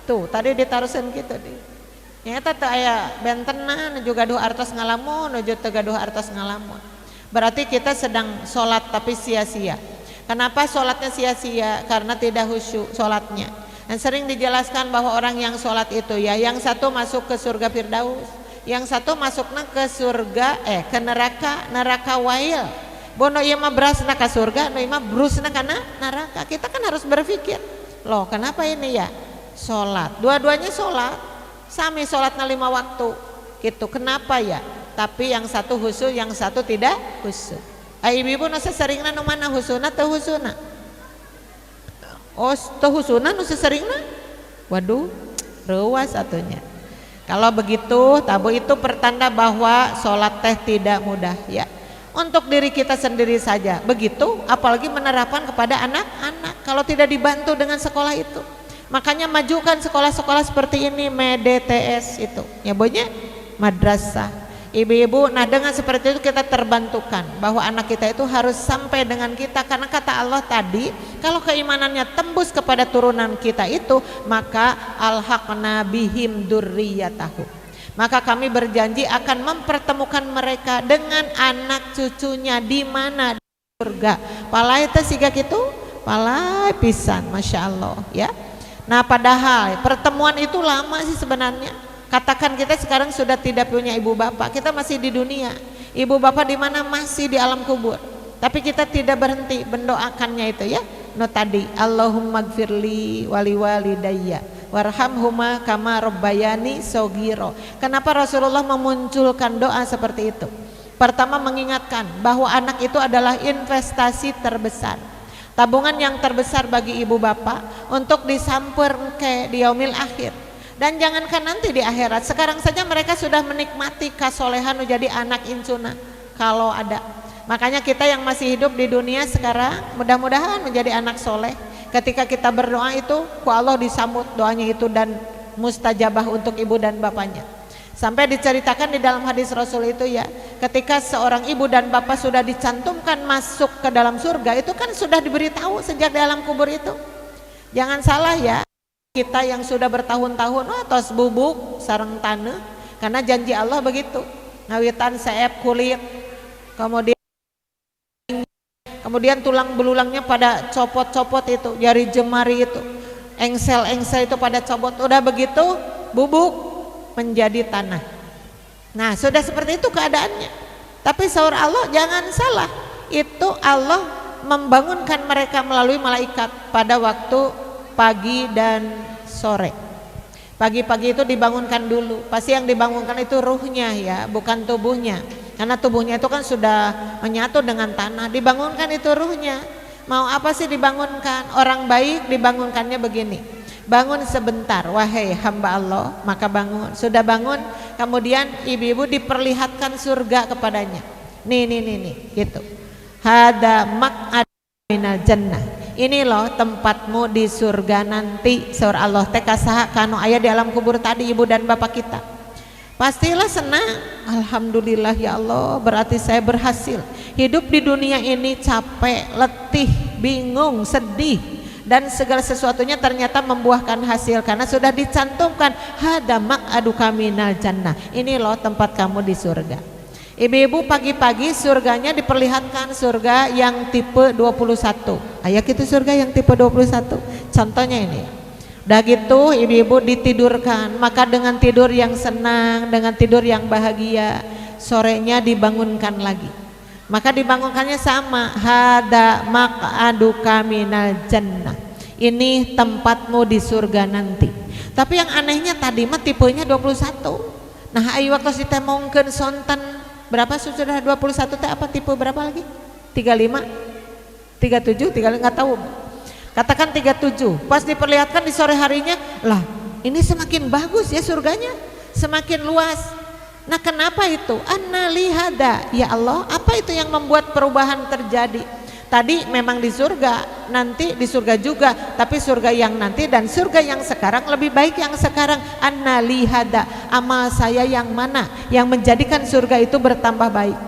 tuh tadi ditaruseun kitu di nyata teu aya bentenna nuju gaduh artos ngalamun nuju teu gaduh artos ngalamun berarti kita sedang sholat tapi sia-sia. Kenapa sholatnya sia-sia? Karena tidak khusyuk sholatnya. Dan sering dijelaskan bahwa orang yang sholat itu ya, yang satu masuk ke surga Firdaus, yang satu masuknya ke surga ke neraka wail. Bono ieu mah berasna ka surga, no ieu mah brusna kana neraka. Kita kan harus berpikir, loh kenapa ini ya? Sholat, dua-duanya sholat, sami sholatnya 5 waktu, gitu. Kenapa ya? Tapi yang satu khusyuk, yang satu tidak khusyuk. Ibu-ibu nu saseringna nu mana husuna teu husuna? Oh, teu husuna nu saseringna? Waduh, reuas atunya. Kalau begitu, tabu itu pertanda bahwa sholat teh tidak mudah ya. Untuk diri kita sendiri saja begitu, apalagi menerapkan kepada anak-anak. Kalau tidak dibantu dengan sekolah itu, makanya majukan sekolah-sekolah seperti ini, MDTS itu, ya bonya madrasah. Ibu-ibu, nah dengan seperti itu kita terbantukan bahwa anak kita itu harus sampai dengan kita, karena kata Allah tadi kalau keimanannya tembus kepada turunan kita itu maka alhaqna bihim dzurriyyatahum, maka kami berjanji akan mempertemukan mereka dengan anak cucunya di mana? Di surga. Palai teh siga kitu, palai pisan, masya Allah ya. Nah padahal pertemuan itu lama sih sebenarnya. Katakan kita sekarang sudah tidak punya ibu bapak, kita masih di dunia. Ibu bapak di mana? Masih di alam kubur. Tapi kita tidak berhenti mendoakannya itu ya. No tadi, Allahumma gfirli wali walidayya warhamhuma kama rabbayani shogiro. Kenapa Rasulullah memunculkan doa seperti itu? Pertama mengingatkan bahwa anak itu adalah investasi terbesar, tabungan yang terbesar bagi ibu bapak untuk disamper ke di yaumil akhir. Dan jangankan nanti di akhirat, sekarang saja mereka sudah menikmati kasolehan menjadi anak incuna kalau ada. Makanya kita yang masih hidup di dunia sekarang mudah-mudahan menjadi anak soleh. Ketika kita berdoa itu ku Allah disambut doanya itu dan mustajabah untuk ibu dan bapaknya. Sampai diceritakan di dalam hadis Rasul itu ya, ketika seorang ibu dan bapak sudah dicantumkan masuk ke dalam surga, itu kan sudah diberitahu sejak di alam kubur itu. Jangan salah ya, kita yang sudah bertahun-tahun tos bubuk sareng tanah, karena janji Allah begitu, ngawitan seep kulit, kemudian tulang belulangnya pada copot-copot itu, jari jemari itu, engsel-engsel itu pada copot, udah begitu bubuk menjadi tanah. Nah sudah seperti itu keadaannya. Tapi sahur Allah jangan salah, itu Allah membangunkan mereka melalui malaikat pada waktu pagi dan sore. Pagi-pagi itu dibangunkan dulu. Pasti yang dibangunkan itu ruhnya ya, bukan tubuhnya. Karena tubuhnya itu kan sudah menyatu dengan tanah. Dibangunkan itu ruhnya. Mau apa sih dibangunkan? Orang baik dibangunkannya begini. Bangun sebentar wahai hamba Allah, maka bangun. Sudah bangun, kemudian ibu-ibu diperlihatkan surga kepadanya. Nih gitu. Hada maq'ad minal jannah. Ini loh tempatmu di surga nanti. Sahur Allah teh kasaha kanu aya di alam kubur tadi ibu dan bapak kita. Pastilah senang. Alhamdulillah ya Allah, berarti saya berhasil. Hidup di dunia ini capek, letih, bingung, sedih, dan segala sesuatunya ternyata membuahkan hasil karena sudah dicantumkan hada maq'aduka minal jannah. Ini loh tempat kamu di surga. Ibu-ibu pagi-pagi surganya diperlihatkan surga yang tipe 21. Ayat itu surga yang tipe 21. Contohnya ini. Udah gitu ibu-ibu ditidurkan, maka dengan tidur yang senang, dengan tidur yang bahagia, sorenya dibangunkan lagi. Maka dibangunkannya sama, hada maq'aduka minal jannah. Ini tempatmu di surga nanti. Tapi yang anehnya tadi mah tipenya 21. Nah, ayo waktu si teh mungkin sonten berapa sudah 21 teh apa tipe berapa lagi? 35, 37, 35 nggak tahu. Katakan 37. Pas diperlihatkan di sore harinya, lah ini semakin bagus ya surganya, semakin luas. Nah, kenapa itu? Annalihada, ya Allah, apa itu yang membuat perubahan terjadi? Tadi memang di surga, nanti di surga juga, tapi surga yang nanti dan surga yang sekarang lebih baik yang sekarang. Annalihada, amal saya yang mana yang menjadikan surga itu bertambah baik?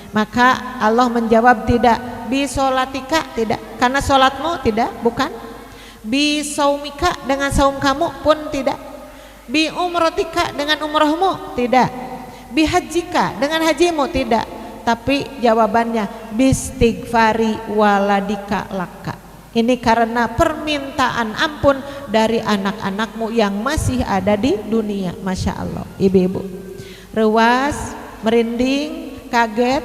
Maka Allah menjawab tidak. Bisolatika, tidak, karena sholatmu tidak, bukan. Bisaumika, dengan saum kamu pun tidak. Bi umrotika, dengan umrohmu tidak. Bihajika, dengan hajimu tidak. Tapi jawabannya bistighfari waladika laka. Ini karena permintaan ampun dari anak-anakmu yang masih ada di dunia. Masya Allah, ibu-ibu rewas, merinding, kaget,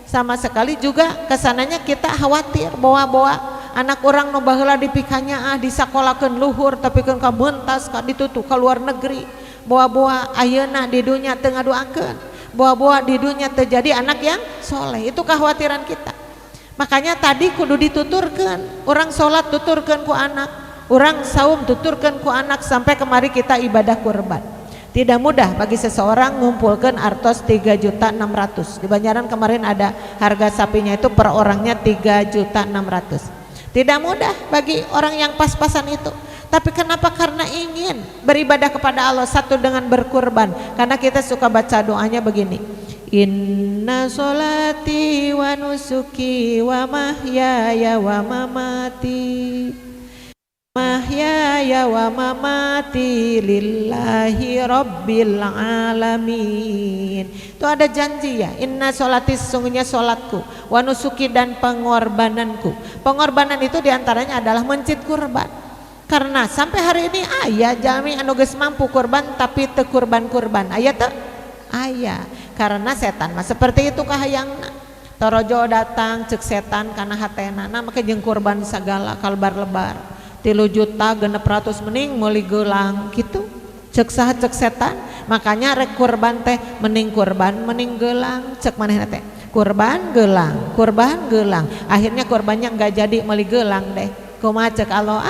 sama sekali juga kesananya kita khawatir bawa-bawa anak orang nu baheula dipikanya disakolakeun luhur tapi kan kabentas ka ditutu ke luar negeri, bawa-bawa ayeuna di dunia teu ngadoakeun, bawa-bawa di dunia terjadi anak yang soleh. Itu kekhawatiran kita. Makanya tadi kudu dituturkeun, orang sholat tuturkeun ku anak, orang saum tuturkeun ku anak, sampai kemari kita ibadah kurban. Tidak mudah bagi seseorang ngumpulkan artos 3.600.000. Di Banjaran kemarin ada harga sapinya itu per orangnya 3.600.000. Tidak mudah bagi orang yang pas-pasan itu. Tapi kenapa? Karena ingin beribadah kepada Allah, satu dengan berkurban. Karena kita suka baca doanya begini, inna sholati wa nusuki wa mahyaya wa mamati, mahyaya wa mamati lillahi rabbil alamin. Itu ada janji ya, inna sholati, sesungguhnya sholatku, wa nusuki, dan pengorbananku. Pengorbanan itu diantaranya adalah mencit kurban. Karena sampai hari ini ayah jami anu geus mampu kurban tapi teu kurban-kurban, ayah teu ayah. Karena setan mah seperti itu kahayangna, torojo datang cek setan kana hatena, nah make jeung kurban sagala kalbar-lebar 3 juta 600 mending meuli geulang gitu, cek saha cek setan. Makanya rek kurban teh mending kurban mending geulang, cek manehna teh kurban geulang, kurban geulang. Akhirnya kurbannya enggak jadi meuli geulang deh. Kumaha cek Allah?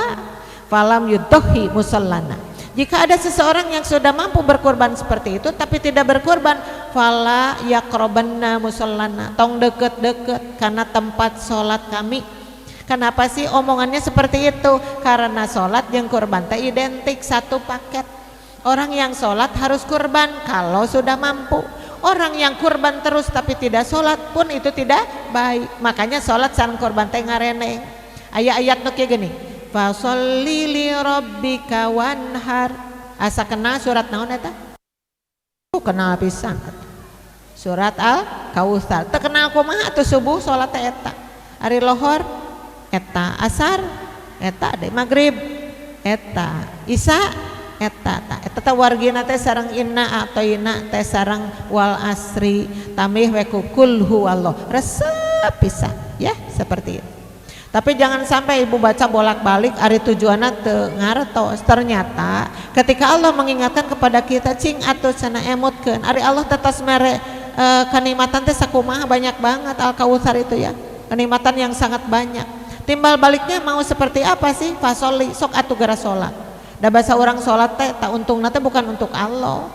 Falam yudohi musallana. Jika ada seseorang yang sudah mampu berkorban seperti itu tapi tidak berkorban, fala yakrobanna musallana, tong deket-deket karena tempat sholat kami. Kenapa sih omongannya seperti itu? Karena sholat yang kurban teh identik, satu paket. Orang yang sholat harus kurban kalau sudah mampu. Orang yang kurban terus tapi tidak sholat pun itu tidak baik. Makanya sholat sareng kurban teh ngareneng. Ayat-ayat nu kieu gini, fasholli li rabbika wanhar. Asa kenal surat naon eta? Kenal pisan. Surat Al-Kautsar. Teu kenal kumaha atuh subuh salat eta. Ari lohor eta, asar eta, deui magrib eta, isya eta. Eta wargina teh sareng inna atoina teh sareng wal asri tamih we kul huwallah. Resep pisan ya, seperti itu. Tapi jangan sampai ibu baca bolak-balik ari tujuanna teu ngartos. Ternyata ketika Allah mengingatkan kepada kita, cing atuh cenah emutkeun, ari Allah tetes mere kenikmatan teh sakumaha banyak banget Al-Kautsar itu ya. Kenikmatan yang sangat banyak. Timbal baliknya mau seperti apa sih? Fasoli, sok atuh gara salat. Da bahasa orang salat teh tak untungna teh bukan untuk Allah.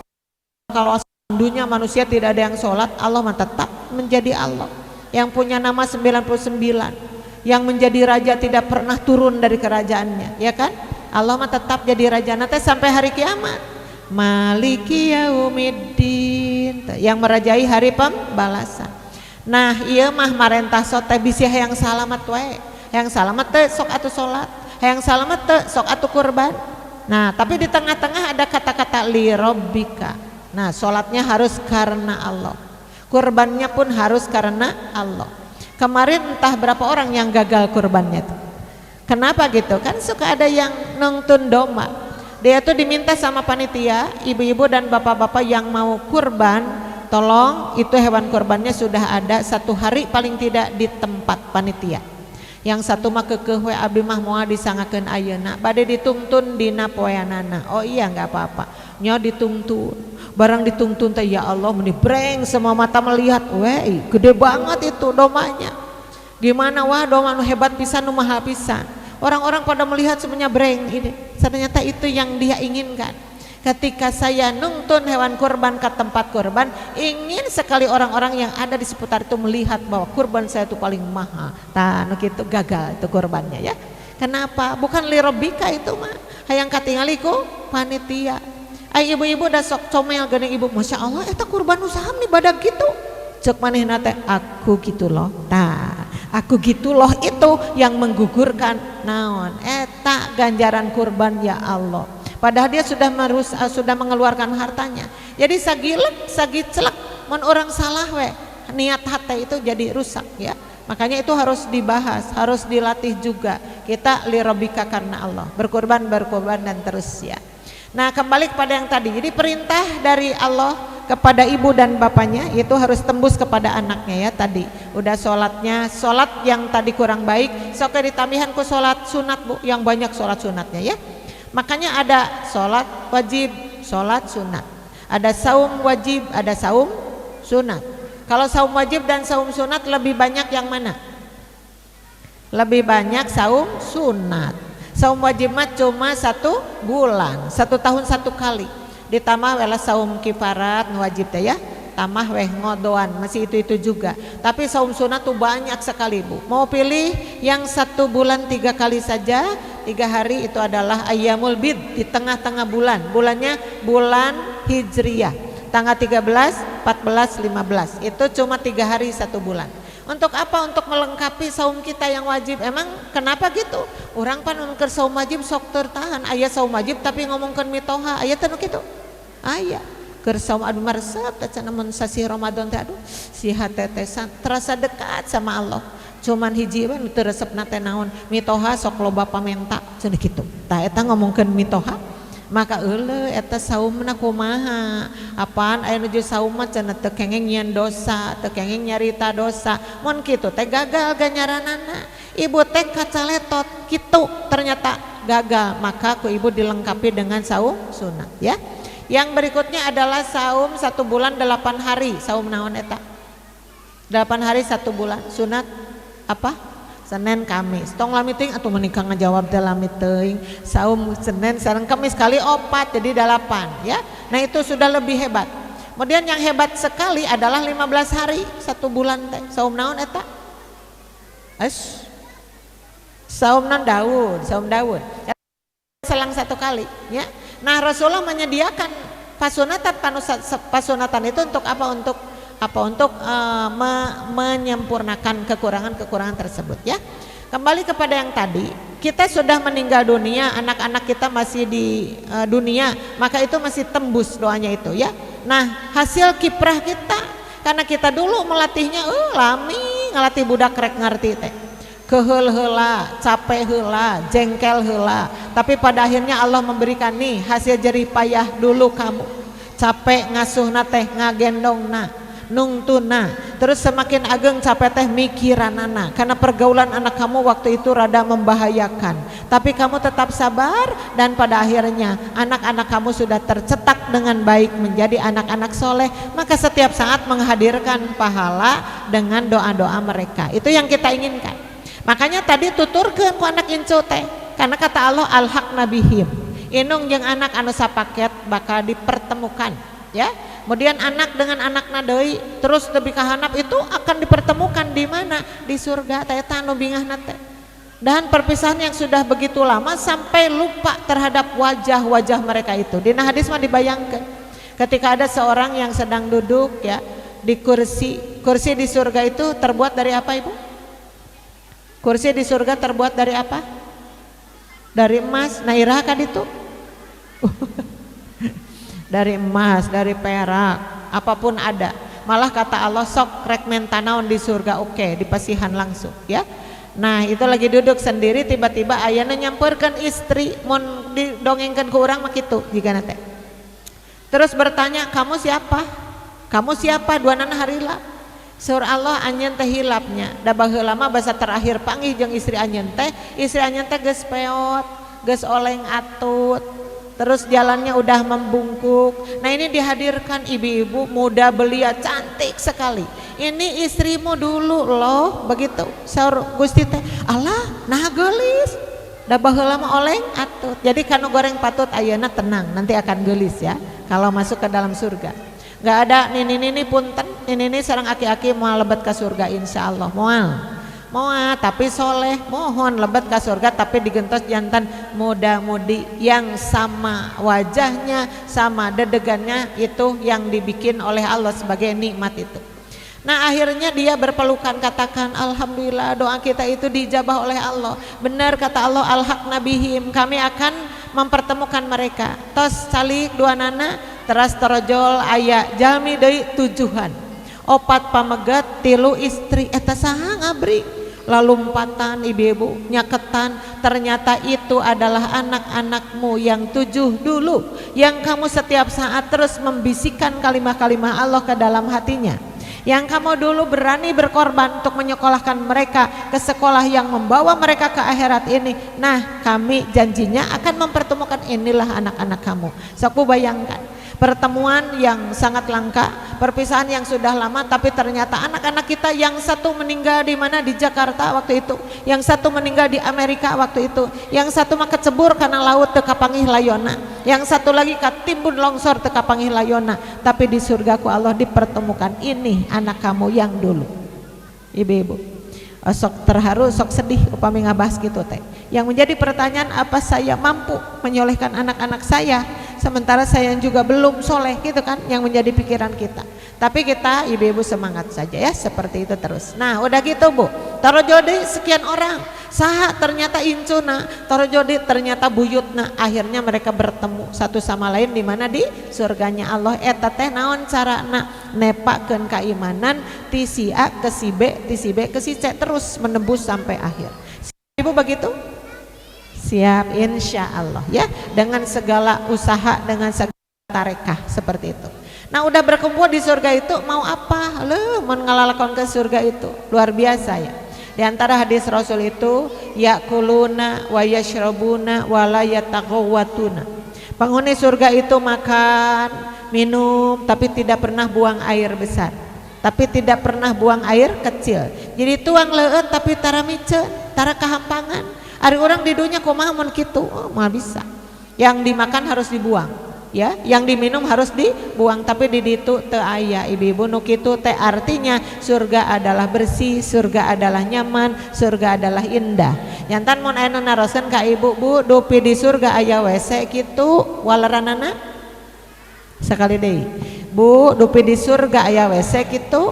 Kalau dunia manusia tidak ada yang salat, Allah mah tetap menjadi Allah. Yang punya nama 99, yang menjadi raja tidak pernah turun dari kerajaannya, ya kan? Allah mah tetap jadi raja nanti sampai hari kiamat. Maliki yaumiddin, yang merajai hari pembalasan. Nah ieu mah marentah sote bisi hayang salamat we, hayang salamat teh sok atuh salat, hayang salamat teh sok atuh kurban. Nah tapi di tengah-tengah ada kata-kata li rabbika. Nah salatnya harus karena Allah, kurbannya pun harus karena Allah. Kemarin entah berapa orang yang gagal kurbannya tuh. Kenapa gitu? Kan suka ada yang nonton domba. Dia tuh diminta sama panitia, ibu-ibu dan bapak-bapak yang mau kurban, tolong itu hewan kurbannya sudah ada 1 hari paling tidak di tempat panitia. Yang satu mah keukeuh we abdi mah moal disangakeun ayeuna, bade ditungtun dina poeanana. Oh iya enggak apa-apa. Nya ditungtun. Barang dituntun teh ya Allah meni breng semua mata melihat, weh gede banget itu domanya. Gimana wah doma nu hebat pisan nu mahal pisan. Orang-orang pada melihat semuanya breng ini. Ternyata itu yang dia inginkan. Ketika saya nuntun hewan kurban ke tempat kurban, ingin sekali orang-orang yang ada di seputar itu melihat bahwa kurban saya itu paling mahal. Tah, gitu gagal itu kurbannya ya. Kenapa? Bukan lirobika itu mah. Hayang katingaliku panitia. Ay ibu-ibu udah sok comel geuning ibu. Masya Allah, eta kurban usaha nih badak gitu. Cek manehna teh aku gitu loh. Tah, aku gitu loh itu yang menggugurkan naon? Eta ganjaran kurban ya Allah. Padahal dia sudah mengeluarkan hartanya. Jadi sagilek, sagicelek, mun orang salah we, niat hati itu jadi rusak ya. Makanya itu harus dibahas, harus dilatih juga. Kita lirobika karena Allah, berkorban dan terus ya. Nah kembali kepada yang tadi, jadi perintah dari Allah kepada ibu dan bapaknya itu harus tembus kepada anaknya ya tadi. Udah sholatnya, sholat yang tadi kurang baik, sok ditambihan ku sholat sunat bu, yang banyak sholat sunatnya ya. Makanya ada sholat wajib, sholat sunat, ada saum wajib, ada saum sunat. Kalau saum wajib dan saum sunat lebih banyak yang mana? Lebih banyak saum sunat. Saum wajib mah cuma 1 bulan, 1 tahun 1 kali. Ditambah wala saum kifarat wajib teh ya. Tambah weh ngodoan masih itu juga. Tapi saum sunat tuh banyak sekali bu. Mau pilih yang 1 bulan 3 kali saja, 3 hari itu adalah ayyamul bid di tengah-tengah bulan. Bulannya bulan Hijriyah. Tanggal 13, 14, 15. Itu cuma 3 hari 1 bulan. Untuk apa? Untuk melengkapi saum kita yang wajib. Emang kenapa gitu? Orang pan ngomongkeun saum wajib sok tertahan. Aya saum wajib tapi ngomongkeun mitoha. Aya teh nu kitu. Aya. Keur saum aduh maresep cenah mun sasi Ramadan teh aduh si hate teh terasa dekat sama Allah. Cuman hiji we nu teu resepna teh naon? Mitoha sok loba pamenta cenah kitu. Tah eta ngomongkeun mitoha. Maka eule eta saumna kumaha? Apaan aya nuju saum mah cenah teu kenging nyieun dosa, teu kenging nyarita dosa. Mun kitu teh gagal ganjaranana. Ibu teh kacaletot kitu ternyata gagal. Maka ku ibu dilengkapi dengan saum sunat ya. Yang berikutnya adalah saum 1 bulan 8 hari. Saum naon eta? 8 hari 1 bulan. Sunat apa? Senin Kamis. Tong lami teuing atuh menikah ngajawab teh lami teuing. Saum Senin sareng Kamis kali 4 jadi 8 ya. Nah itu sudah lebih hebat. Kemudian yang hebat sekali adalah 15 hari 1 bulan teh. Saum naon eta? Saum non Daud, saum Daud. Selang 1 kali ya. Nah Rasulullah menyediakan pasunatan itu untuk apa? Untuk menyempurnakan kekurangan-kekurangan tersebut ya. Kembali kepada yang tadi, kita sudah meninggal dunia, anak-anak kita masih di dunia, maka itu masih tembus doanya itu ya. Nah hasil kiprah kita, karena kita dulu melatihnya lami ngelatih budak rek ngerti teh, keheul heula, capek heula, jengkel heula, tapi pada akhirnya Allah memberikan nih hasil jerih payah dulu kamu capek ngasuhna teh ngagendongna nungtuna, terus semakin ageng capek teh mikiranana karena pergaulan anak kamu waktu itu rada membahayakan, tapi kamu tetap sabar dan pada akhirnya anak-anak kamu sudah tercetak dengan baik menjadi anak-anak soleh, maka setiap saat menghadirkan pahala dengan doa-doa mereka. Itu yang kita inginkan. Makanya tadi tuturkeun ku anak incu teh, karena kata Allah alhaq nabihim, inung jeung anak anu sapaket bakal dipertemukan ya. Kemudian anak dengan anak nadei terus lebih kahanap itu akan dipertemukan di mana? Di surga. Eta anu bingahna teh. Dan perpisahan yang sudah begitu lama sampai lupa terhadap wajah-wajah mereka itu. Dina hadis mah dibayangkan ketika ada seorang yang sedang duduk ya di kursi di surga itu terbuat dari apa ibu? Kursi di surga terbuat dari apa? Dari emas. Nah iraha kan itu? Dari emas, dari perak, apapun ada. Malah kata Allah sok rek menta naon di surga oke, dipasihan langsung ya. Nah itu lagi duduk sendiri tiba-tiba ayana nyamperkan istri mun didongengkeun ku urang mah kitu jigana teh. Terus bertanya, kamu siapa? Kamu siapa? Duanana harila. Sur Allah anjeun teh hilapnya. Da baheula mah basa terakhir panggih jeung istri anjeun teh. Istri anjeun teh geus peot, geus oleng atut. Terus jalannya udah membungkuk. Nah ini dihadirkan ibu-ibu muda belia cantik sekali. Ini istrimu dulu loh, begitu. Saur Gusti teh, Allah nah gelis. Da baheula mah oleng atut. Jadi kanu goreng patut ayeuna tenang, nanti akan gelis ya kalau masuk ke dalam surga. Gak ada nini punten, nini sareng aki-aki moal lebet ke surga insyaallah moal tapi soleh, mohon lebet ke surga tapi digentos jantan muda-mudi yang sama wajahnya, sama dedegannya, itu yang dibikin oleh Allah sebagai nikmat itu. Nah akhirnya dia berpelukan katakan alhamdulillah doa kita itu dijabah oleh Allah. Benar kata Allah, alhaqna bihim, kami akan mempertemukan mereka. Tos calik dua nana teras terojol aya jalmi deui tujuhan. Opat pamegat tilu istri eta saha ngabri. Lalumpatan ibu-ibu nyaketan, ternyata itu adalah anak-anakmu yang 7 dulu, yang kamu setiap saat terus membisikkan kalimah-kalimah Allah ke dalam hatinya, yang kamu dulu berani berkorban untuk menyekolahkan mereka ke sekolah yang membawa mereka ke akhirat ini. Nah kami janjinya akan mempertemukan, inilah anak-anak kamu. Sok bayangkan pertemuan yang sangat langka, perpisahan yang sudah lama, tapi ternyata anak-anak kita yang satu meninggal di mana, di Jakarta waktu itu, yang satu meninggal di Amerika waktu itu, yang satu mah kecebur karena laut teu kapangih layona, yang satu lagi katimbun longsor teu kapangih layona, tapi di surgaku Allah dipertemukan. Ini anak kamu yang dulu. Ibu-ibu sok terharu, sok sedih upami ngabahas gitu teh. Yang menjadi pertanyaan, apa saya mampu menyolehkan anak-anak saya sementara saya juga belum soleh, gitu kan yang menjadi pikiran kita. Tapi kita ibu-ibu semangat saja ya, seperti itu terus. Nah udah gitu Bu, tarojodi sekian orang, saha ternyata incuna, tarojodi ternyata buyutna. Akhirnya mereka bertemu satu sama lain di mana, di surganya Allah. Eta teh naon carana nepakeun keimanan ti si A ke si B, ti si B ke si C, terus menembus sampai akhir. Ibu begitu? Siap insya Allah ya, dengan segala usaha, dengan segala tarekah seperti itu. Nah udah berkumpul di surga itu mau apa? Loh, mau ngalalakon ke surga itu luar biasa ya. Di antara hadis Rasul itu, yakuluna wa yashrabuna wa la yataghawwatuna. Penghuni surga itu makan, minum, tapi tidak pernah buang air besar, tapi tidak pernah buang air kecil. Jadi tuang leueut tapi tara miceun, tara kahampangan. Ari orang di dunia kumaha mun kitu, oh, mal bisa. Yang dimakan harus dibuang, ya. Yang diminum harus dibuang, tapi di ditu teu aya ibu-ibu nu kitu teh. Artinya surga adalah bersih, surga adalah nyaman, surga adalah indah. Yantan mun aya nu naroskeun ka ibu, Bu, dupi di surga aya WC kitu waleranana. Sakali deui. Bu, dupi di surga aya WC kitu.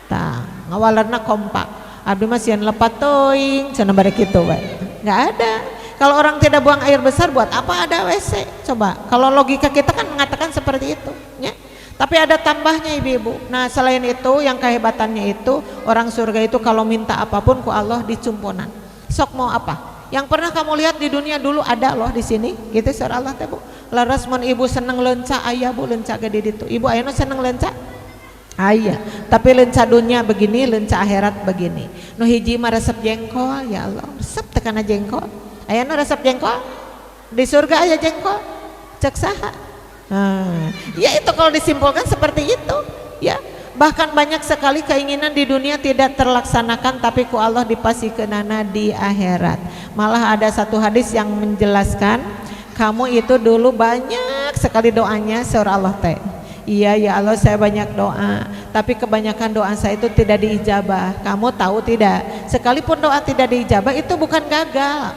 Tah, ngawalerna kompak. Abdi mah sieun lepat teuing cenah bari kitu we. Enggak ada. Kalau orang tidak buang air besar, buat apa ada WC? Coba. Kalau logika kita kan mengatakan seperti itu, ya. Tapi ada tambahnya ibu-ibu. Nah, selain itu yang kehebatannya itu, orang surga itu kalau minta apapun ku Allah dicumponan. Sok mau apa? Yang pernah kamu lihat di dunia dulu ada loh di sini. Gitu surah Allah teh, Bu. Laras mun ibu seneng leunca aya, Bu, leunca gede ditu. Ibu ayeuna seneng leunca? Aya, tapi lenca dunia begini, lenca akhirat begini. Nu hiji mah resep jengkol, ya Allah, resep tekana jengkol. Aya nu resep jengkol di surga aya jengkol, cek saha. Ya itu kalau disimpulkan seperti itu, ya. Bahkan banyak sekali keinginan di dunia tidak terlaksanakan, tapi ku Allah dipasikeunana di akhirat. Malah ada satu hadis yang menjelaskan, kamu itu dulu banyak sekali doanya surah Allah teh. Iya ya Allah, saya banyak doa, tapi kebanyakan doa saya itu tidak diijabah. Kamu tahu tidak? Sekalipun doa tidak diijabah itu bukan gagal.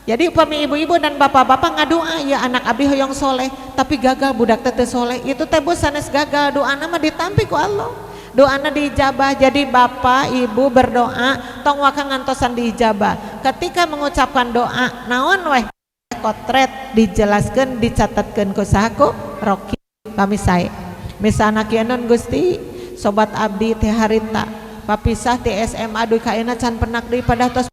Jadi upami ibu-ibu dan bapak-bapak ngadoa, ya anak abdi hoyong soleh, tapi gagal budak teu soleh, itu teh sanes gagal. Doana mah ditampi ku Allah, doana diijabah. Jadi bapak ibu berdoa tong waka ngantosan diijabah. Ketika mengucapkan doa naon weh kotret dijelaskan, dicatatkan ku sahaku Rocky kami saya. Misalnya kianon Gusti sobat abdi teh harita papisah di SMA duy kaena can penak deui pada tos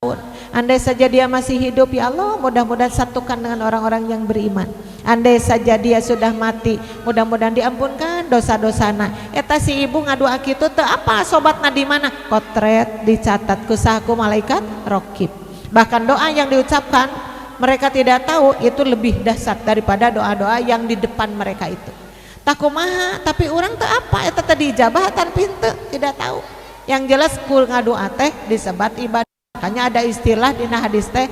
tahun. Andai saja dia masih hidup, ya Allah mudah-mudahan satukan dengan orang-orang yang beriman. Andai saja dia sudah mati, mudah-mudahan diampunkan dosa-dosana. Eta si ibu ngadoa kitu teu apa sobatna di mana? Kotret dicatat ku sahaku malaikat Raqib. Bahkan doa yang diucapkan mereka tidak tahu itu lebih dahsyat daripada doa-doa yang di depan mereka itu. Takumaha, tapi orang teu apa eta teh dijabah tan pinte tidak tahu. Yang jelas ku ngadoa teh disebat ibadah. Makanya ada istilah di hadis teh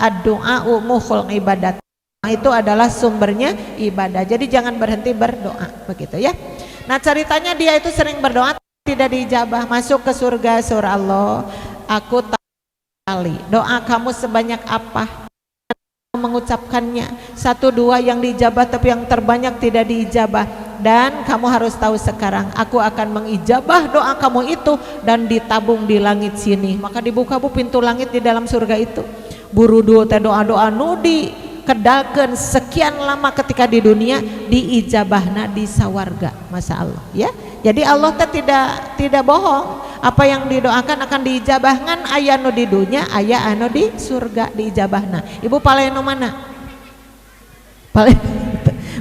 ad-du'a mukhul ibadat. Itu adalah sumbernya ibadah. Jadi jangan berhenti berdoa, begitu ya. Nah, ceritanya dia itu sering berdoa tidak diijabah. Masuk ke surga, surah Allah, aku tak kali doa kamu sebanyak apa mengucapkannya, 1-2 yang diijabah tapi yang terbanyak tidak diijabah. Dan kamu harus tahu sekarang, aku akan mengijabah doa kamu itu dan ditabung di langit sini. Maka dibuka bu pintu langit di dalam surga itu. Buru teh doa-doa nudi kedalkeun sekian lama ketika di dunia diijabahna di sawarga. Masya Allah ya. Jadi Allah teh tidak bohong. Apa yang didoakan akan diijabahkan. Aya anu di dunia, aya anu di surga diijabahna. Ibu palai nu mana? Palai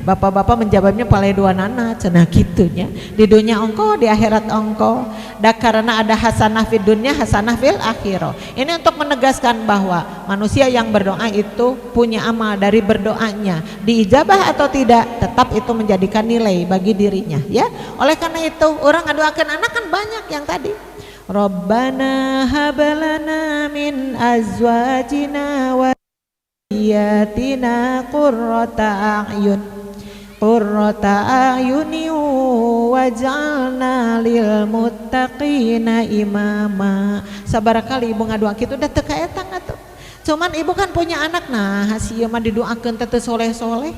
bapak-bapak menjawabnya palai dua nana cenah gitunya. Di dunia ongko, di akhirat ongko. Da karena ada hasanah fid dunya, hasanah fil akhirah. Ini untuk menegaskan bahwa manusia yang berdoa itu punya amal dari berdoanya. Diijabah atau tidak, tetap itu menjadikan nilai bagi dirinya ya. Oleh karena itu orang ngadoakeun anak kan banyak yang tadi. Rabbana habalana min azwajina wa dhurriyyatina qurrata a'yuni waj'alna lil muttaqina imama. Sabarakali ibu ngadoa kitu da teu kaetang atuh. Cuman ibu kan punya anak, nah si ieu mah didoakeun teu soleh-soleh.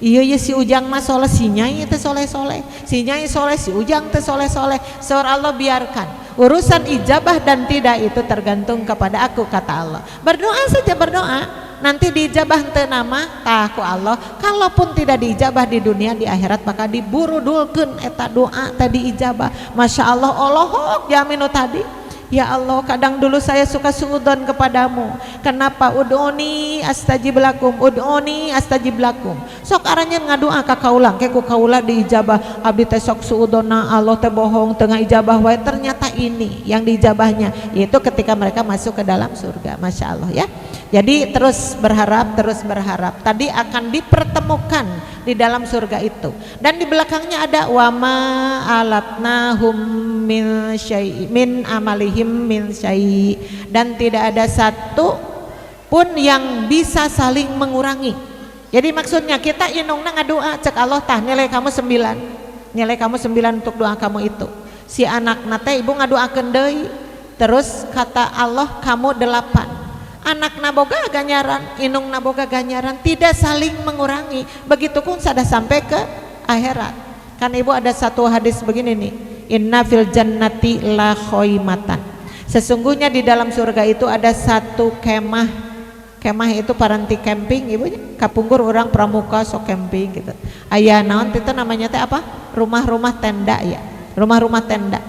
Iya ya si Ujang mah soleh, si Nyai teh soleh-soleh, si Nyai soleh, si Ujang teh soleh-soleh. Seorang Allah biarkan urusan ijabah dan tidak itu tergantung kepada aku, kata Allah. Berdoa saja berdoa, nanti diijabah teu nama taku Allah. Kalaupun tidak diijabah di dunia, di akhirat maka diburudulkeun eta doa tadi ijabah. Masya Allah, Allahok jaminu tadi. Ya Allah, kadang dulu saya suka suudzon kepadamu. Kenapa? Ud'uni astajib lakum, ud'uni astajib lakum. Sok aranya ngadoa ka kaula, ke ku kaula diijabah. Abdi teh sok suudzonna Allah teh bohong, tengah ijabah wae. Ternyata ini yang diijabahnya, yaitu ketika mereka masuk ke dalam surga. Masya Allah ya. Jadi terus berharap, terus berharap. Tadi akan dipertemukan di dalam surga itu. Dan di belakangnya ada wama alatnahum min syai' min amalihim min syai', dan tidak ada satu pun yang bisa saling mengurangi. Jadi maksudnya kita inungna ngadoa cek Allah tah nilai kamu 9. Nilai kamu 9 untuk doa kamu itu. Si anak nate ibu ngadoakeun deui. Terus kata Allah kamu 8. Anak naboga ganjaran, inung naboga ganjaran, tidak saling mengurangi. Begitupun sudah sampai ke akhirat. Kan ibu ada satu hadis begini nih, inna fil jannati la khoimatan. Sesungguhnya di dalam surga itu ada satu kemah. Kemah itu paranti camping ibu, kapungkur orang pramuka sok camping gitu. Aya naon itu namanya teh apa? Rumah-rumah tenda ya. Rumah-rumah tenda.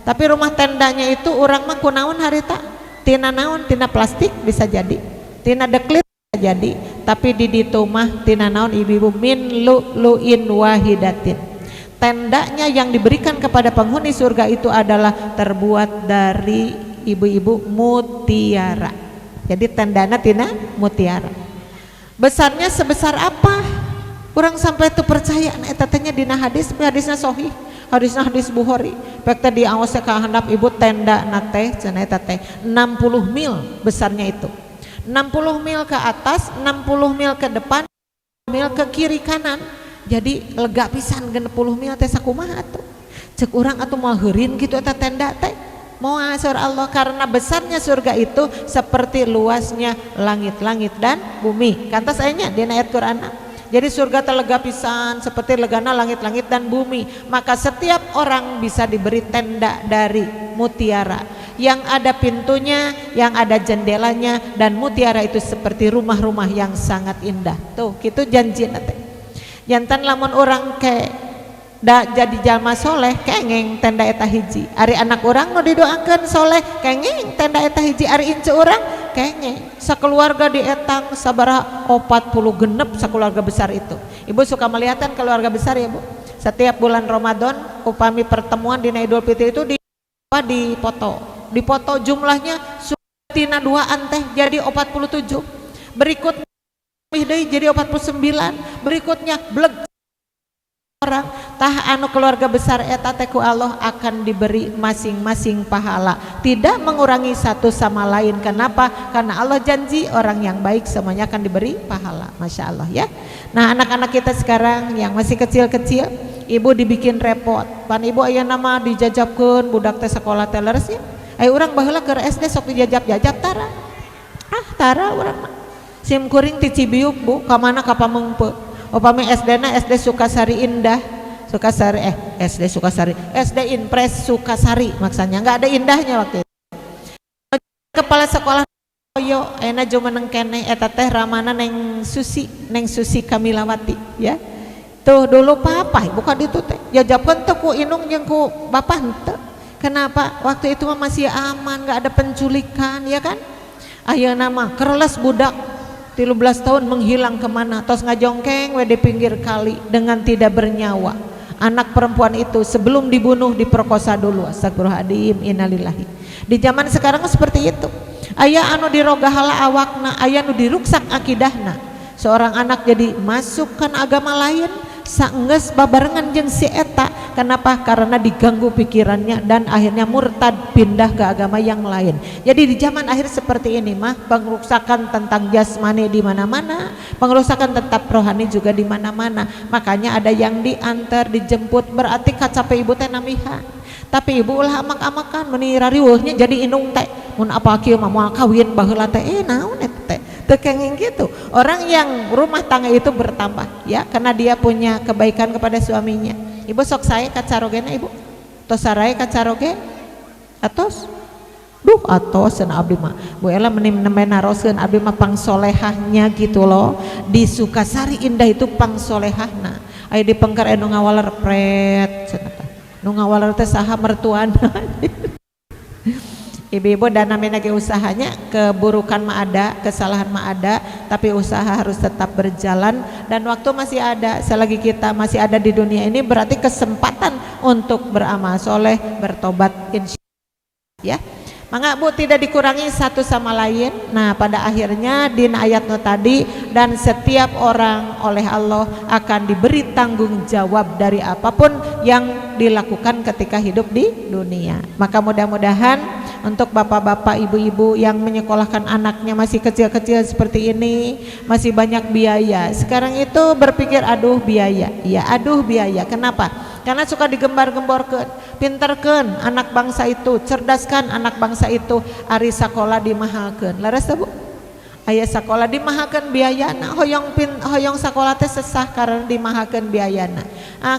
Tapi rumah tendanya itu orang mah kunaon harita? Tina naon, tina plastik bisa jadi, tina deklit bisa jadi, tapi di ditu mah tina naon ibu-ibu min lu'lu'in wahidatin. Tendanya yang diberikan kepada penghuni surga itu adalah terbuat dari ibu-ibu mutiara. Jadi tendana tina mutiara. Besarnya sebesar apa? Kurang sampai itu percaya. Nah, tetenya dina hadisnya sahih. Hadis Bukhari. Pek tadi awas ka handap ibu tenda nate cenah eta teh 60 mil besarnya itu. 60 mil ke atas, 60 mil ke depan, mil ke kiri kanan. Jadi lega pisan 60 mil teh sakumaha atuh. Cek urang atuh moal heureun kitu eta tenda teh. Moal asar Allah karena besarnya surga itu seperti luasnya langit-langit dan bumi. Kantos aya nya dina ayat Quran. Jadi surga telega pisan seperti legana langit-langit dan bumi. Maka setiap orang bisa diberi tenda dari mutiara yang ada pintunya, yang ada jendelanya, dan mutiara itu seperti rumah-rumah yang sangat indah. Tuh, gitu janji nanti. Jantan lamun orang ke da jadi jalma soleh kengeng tenda eta hiji. Ari anak orang nu didoakeun soleh kengeng tenda eta hiji. Ari incu orang kengeng sakeluarga di etang sabaraha 40 genep sakeluarga besar itu. Ibu suka melihatkan keluarga besar ya Bu. Setiap bulan Ramadan upami pertemuan di Idul Fitri itu dipoto jumlahnya tina duaan teh jadi 47. Berikutnya jadi 49. Berikutnya bleg orang tah anu keluarga besar eta teh ku Allah akan diberi masing-masing pahala, tidak mengurangi satu sama lain. Kenapa? Karena Allah janji orang yang baik semuanya akan diberi pahala. Masya Allah ya. Nah anak-anak kita sekarang yang masih kecil-kecil, ibu dibikin repot pan ibu aya nama dijajabkeun budak teh sekolah teh leres ya. Ayo urang baheula keur SD sok dijajab-jajab tara urang mah sim kuring ti Cibiuk bu ka mana ka Pamengpe. Upami SD Sukasari Indah, SD Sukasari, SD Impres Sukasari maksudnya nggak ada indahnya waktu itu. Kepala sekolah yo enak jumeneng keneh eta teh ramana neng Susi Kamilawati ya. Tuh dulu papa bukan itu teh jajabkeun teh ku indung jeung ku bapak henteu. Kenapa? Waktu itu mah masih aman, nggak ada penculikan ya kan. Ayeuna mah kereles budak 13 tahun menghilang kemana, tos ngajongkeng di pinggir kali dengan tidak bernyawa. Anak perempuan itu sebelum dibunuh diperkosa dulu. Astagfirullahaladzim, innalillahi. Di zaman sekarang seperti itu. Aya anu dirogahala awakna, aya anu diruksak akidahna. Seorang anak jadi masukkan agama lain saenggeus babarengan jeung si eta. Kenapa? Karena diganggu pikirannya dan akhirnya murtad pindah ke agama yang lain. Jadi di zaman akhir seperti ini mah pengrusakan tentang jasmani di mana-mana, pengrusakan tentang rohani juga di mana-mana. Makanya ada yang diantar, dijemput, berarti kacape ibu teh namihan. Tapi ibu ulah amak-amakan meuni rariweuhnya jadi indung teh. Mun apa kieu mah moal kawin baheula teh naon eta teh. Teu kenging gitu. Orang yang rumah tangga itu bertambah ya karena dia punya kebaikan kepada suaminya. Ibu sok saya kacarogena ibu tos sarai kacaroge atos cenah abdi mah Bu Ella meni naroskeun abdi mah pangsolehahnya gitu loh. Di Sukasari Indah itu pangsolehahna aya di Pengker anu ngawaler pret cenah tah nu ngawaler teh saha mertuana. Ibu-ibu dan namanya lagi usahanya, keburukan mah ada, kesalahan mah ada, tapi usaha harus tetap berjalan dan waktu masih ada. Selagi kita masih ada di dunia ini berarti kesempatan untuk beramal soleh, bertobat insya Allah ya. Mangga Bu tidak dikurangi satu sama lain. Nah pada akhirnya di ayat tadi dan setiap orang oleh Allah akan diberi tanggung jawab dari apapun yang dilakukan ketika hidup di dunia. Maka mudah-mudahan untuk bapak-bapak, ibu-ibu yang menyekolahkan anaknya masih kecil-kecil seperti ini, masih banyak biaya. Sekarang itu berpikir aduh biaya, ya aduh biaya. Kenapa? Karena suka digembar-gemborkeun, pinterkeun anak bangsa itu, cerdaskan anak bangsa itu, ari sakola dimahalkeun. Leres teh Bu? Aya sakola dimahalkeun biayana, hoyong sakola teh sesah karena dimahalkeun biayana.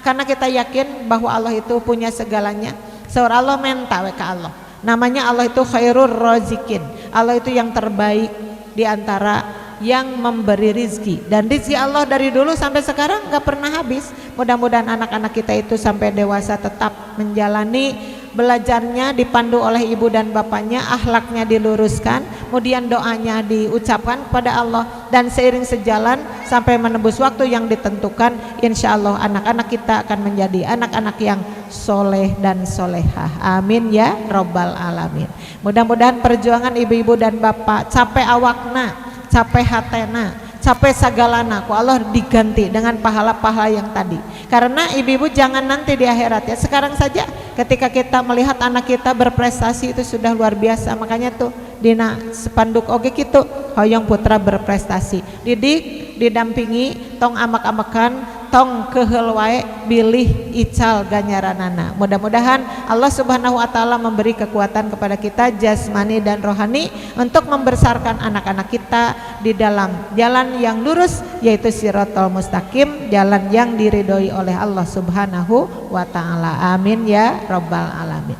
Karena kita yakin bahwa Allah itu punya segalanya. Saur Allah menta we ka Allah. Namanya Allah itu khairur razikin. Allah itu yang terbaik di antara yang memberi rizki. Dan rizki Allah dari dulu sampai sekarang gak pernah habis. Mudah-mudahan anak-anak kita itu sampai dewasa tetap menjalani belajarnya, dipandu oleh ibu dan bapaknya, akhlaknya diluruskan, kemudian doanya diucapkan kepada Allah, dan seiring sejalan sampai menembus waktu yang ditentukan, insya Allah anak-anak kita akan menjadi anak-anak yang soleh dan solehah. Amin ya robbal alamin. Mudah-mudahan perjuangan ibu-ibu dan bapak capek awakna, capek hatena, capek sagalana ku Allah diganti dengan pahala-pahala yang tadi. Karena ibu-ibu jangan nanti di akhirat ya, sekarang saja ketika kita melihat anak kita berprestasi itu sudah luar biasa. Makanya tuh dina spanduk oge kitu, hoyong putra berprestasi, didik, didampingi, tong amak-amakan, tong keheul wae bilih ical ganjaranana. Mudah-mudahan Allah Subhanahu wa taala memberi kekuatan kepada kita jasmani dan rohani untuk membesarkan anak-anak kita di dalam jalan yang lurus, yaitu siratal mustaqim, jalan yang diridhoi oleh Allah Subhanahu wa taala. Amin ya rabbal alamin.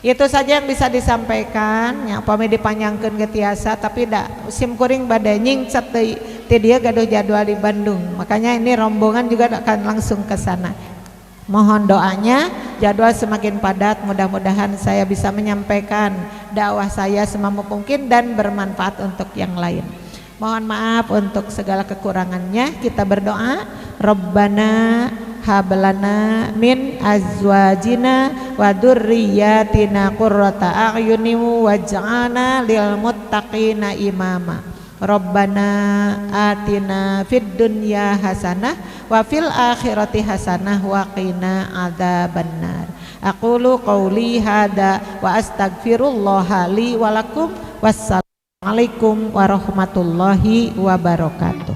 Itu saja yang bisa disampaikan, yang pami dipanjangkeun ge tiasa, tapi da sim kuring bade nyingcet deui ti dia gaduh jadwal di Bandung. Makanya ini rombongan juga akan langsung ke sana. Mohon doanya, jadwal semakin padat, mudah-mudahan saya bisa menyampaikan dakwah saya semampu mungkin dan bermanfaat untuk yang lain. Mohon maaf untuk segala kekurangannya. Kita berdoa, Rabbana hablana min azwajina wa dzurriyyatina qurrata a'yunin waj'alna lil muttaqina imama. Rabbana atina fid dunya hasanah wa fil akhirati hasanah wa qina adzabannar. Aqulu qauli hada wa astaghfirullaha li wa lakum. Wassalamualaikum warahmatullahi wabarakatuh.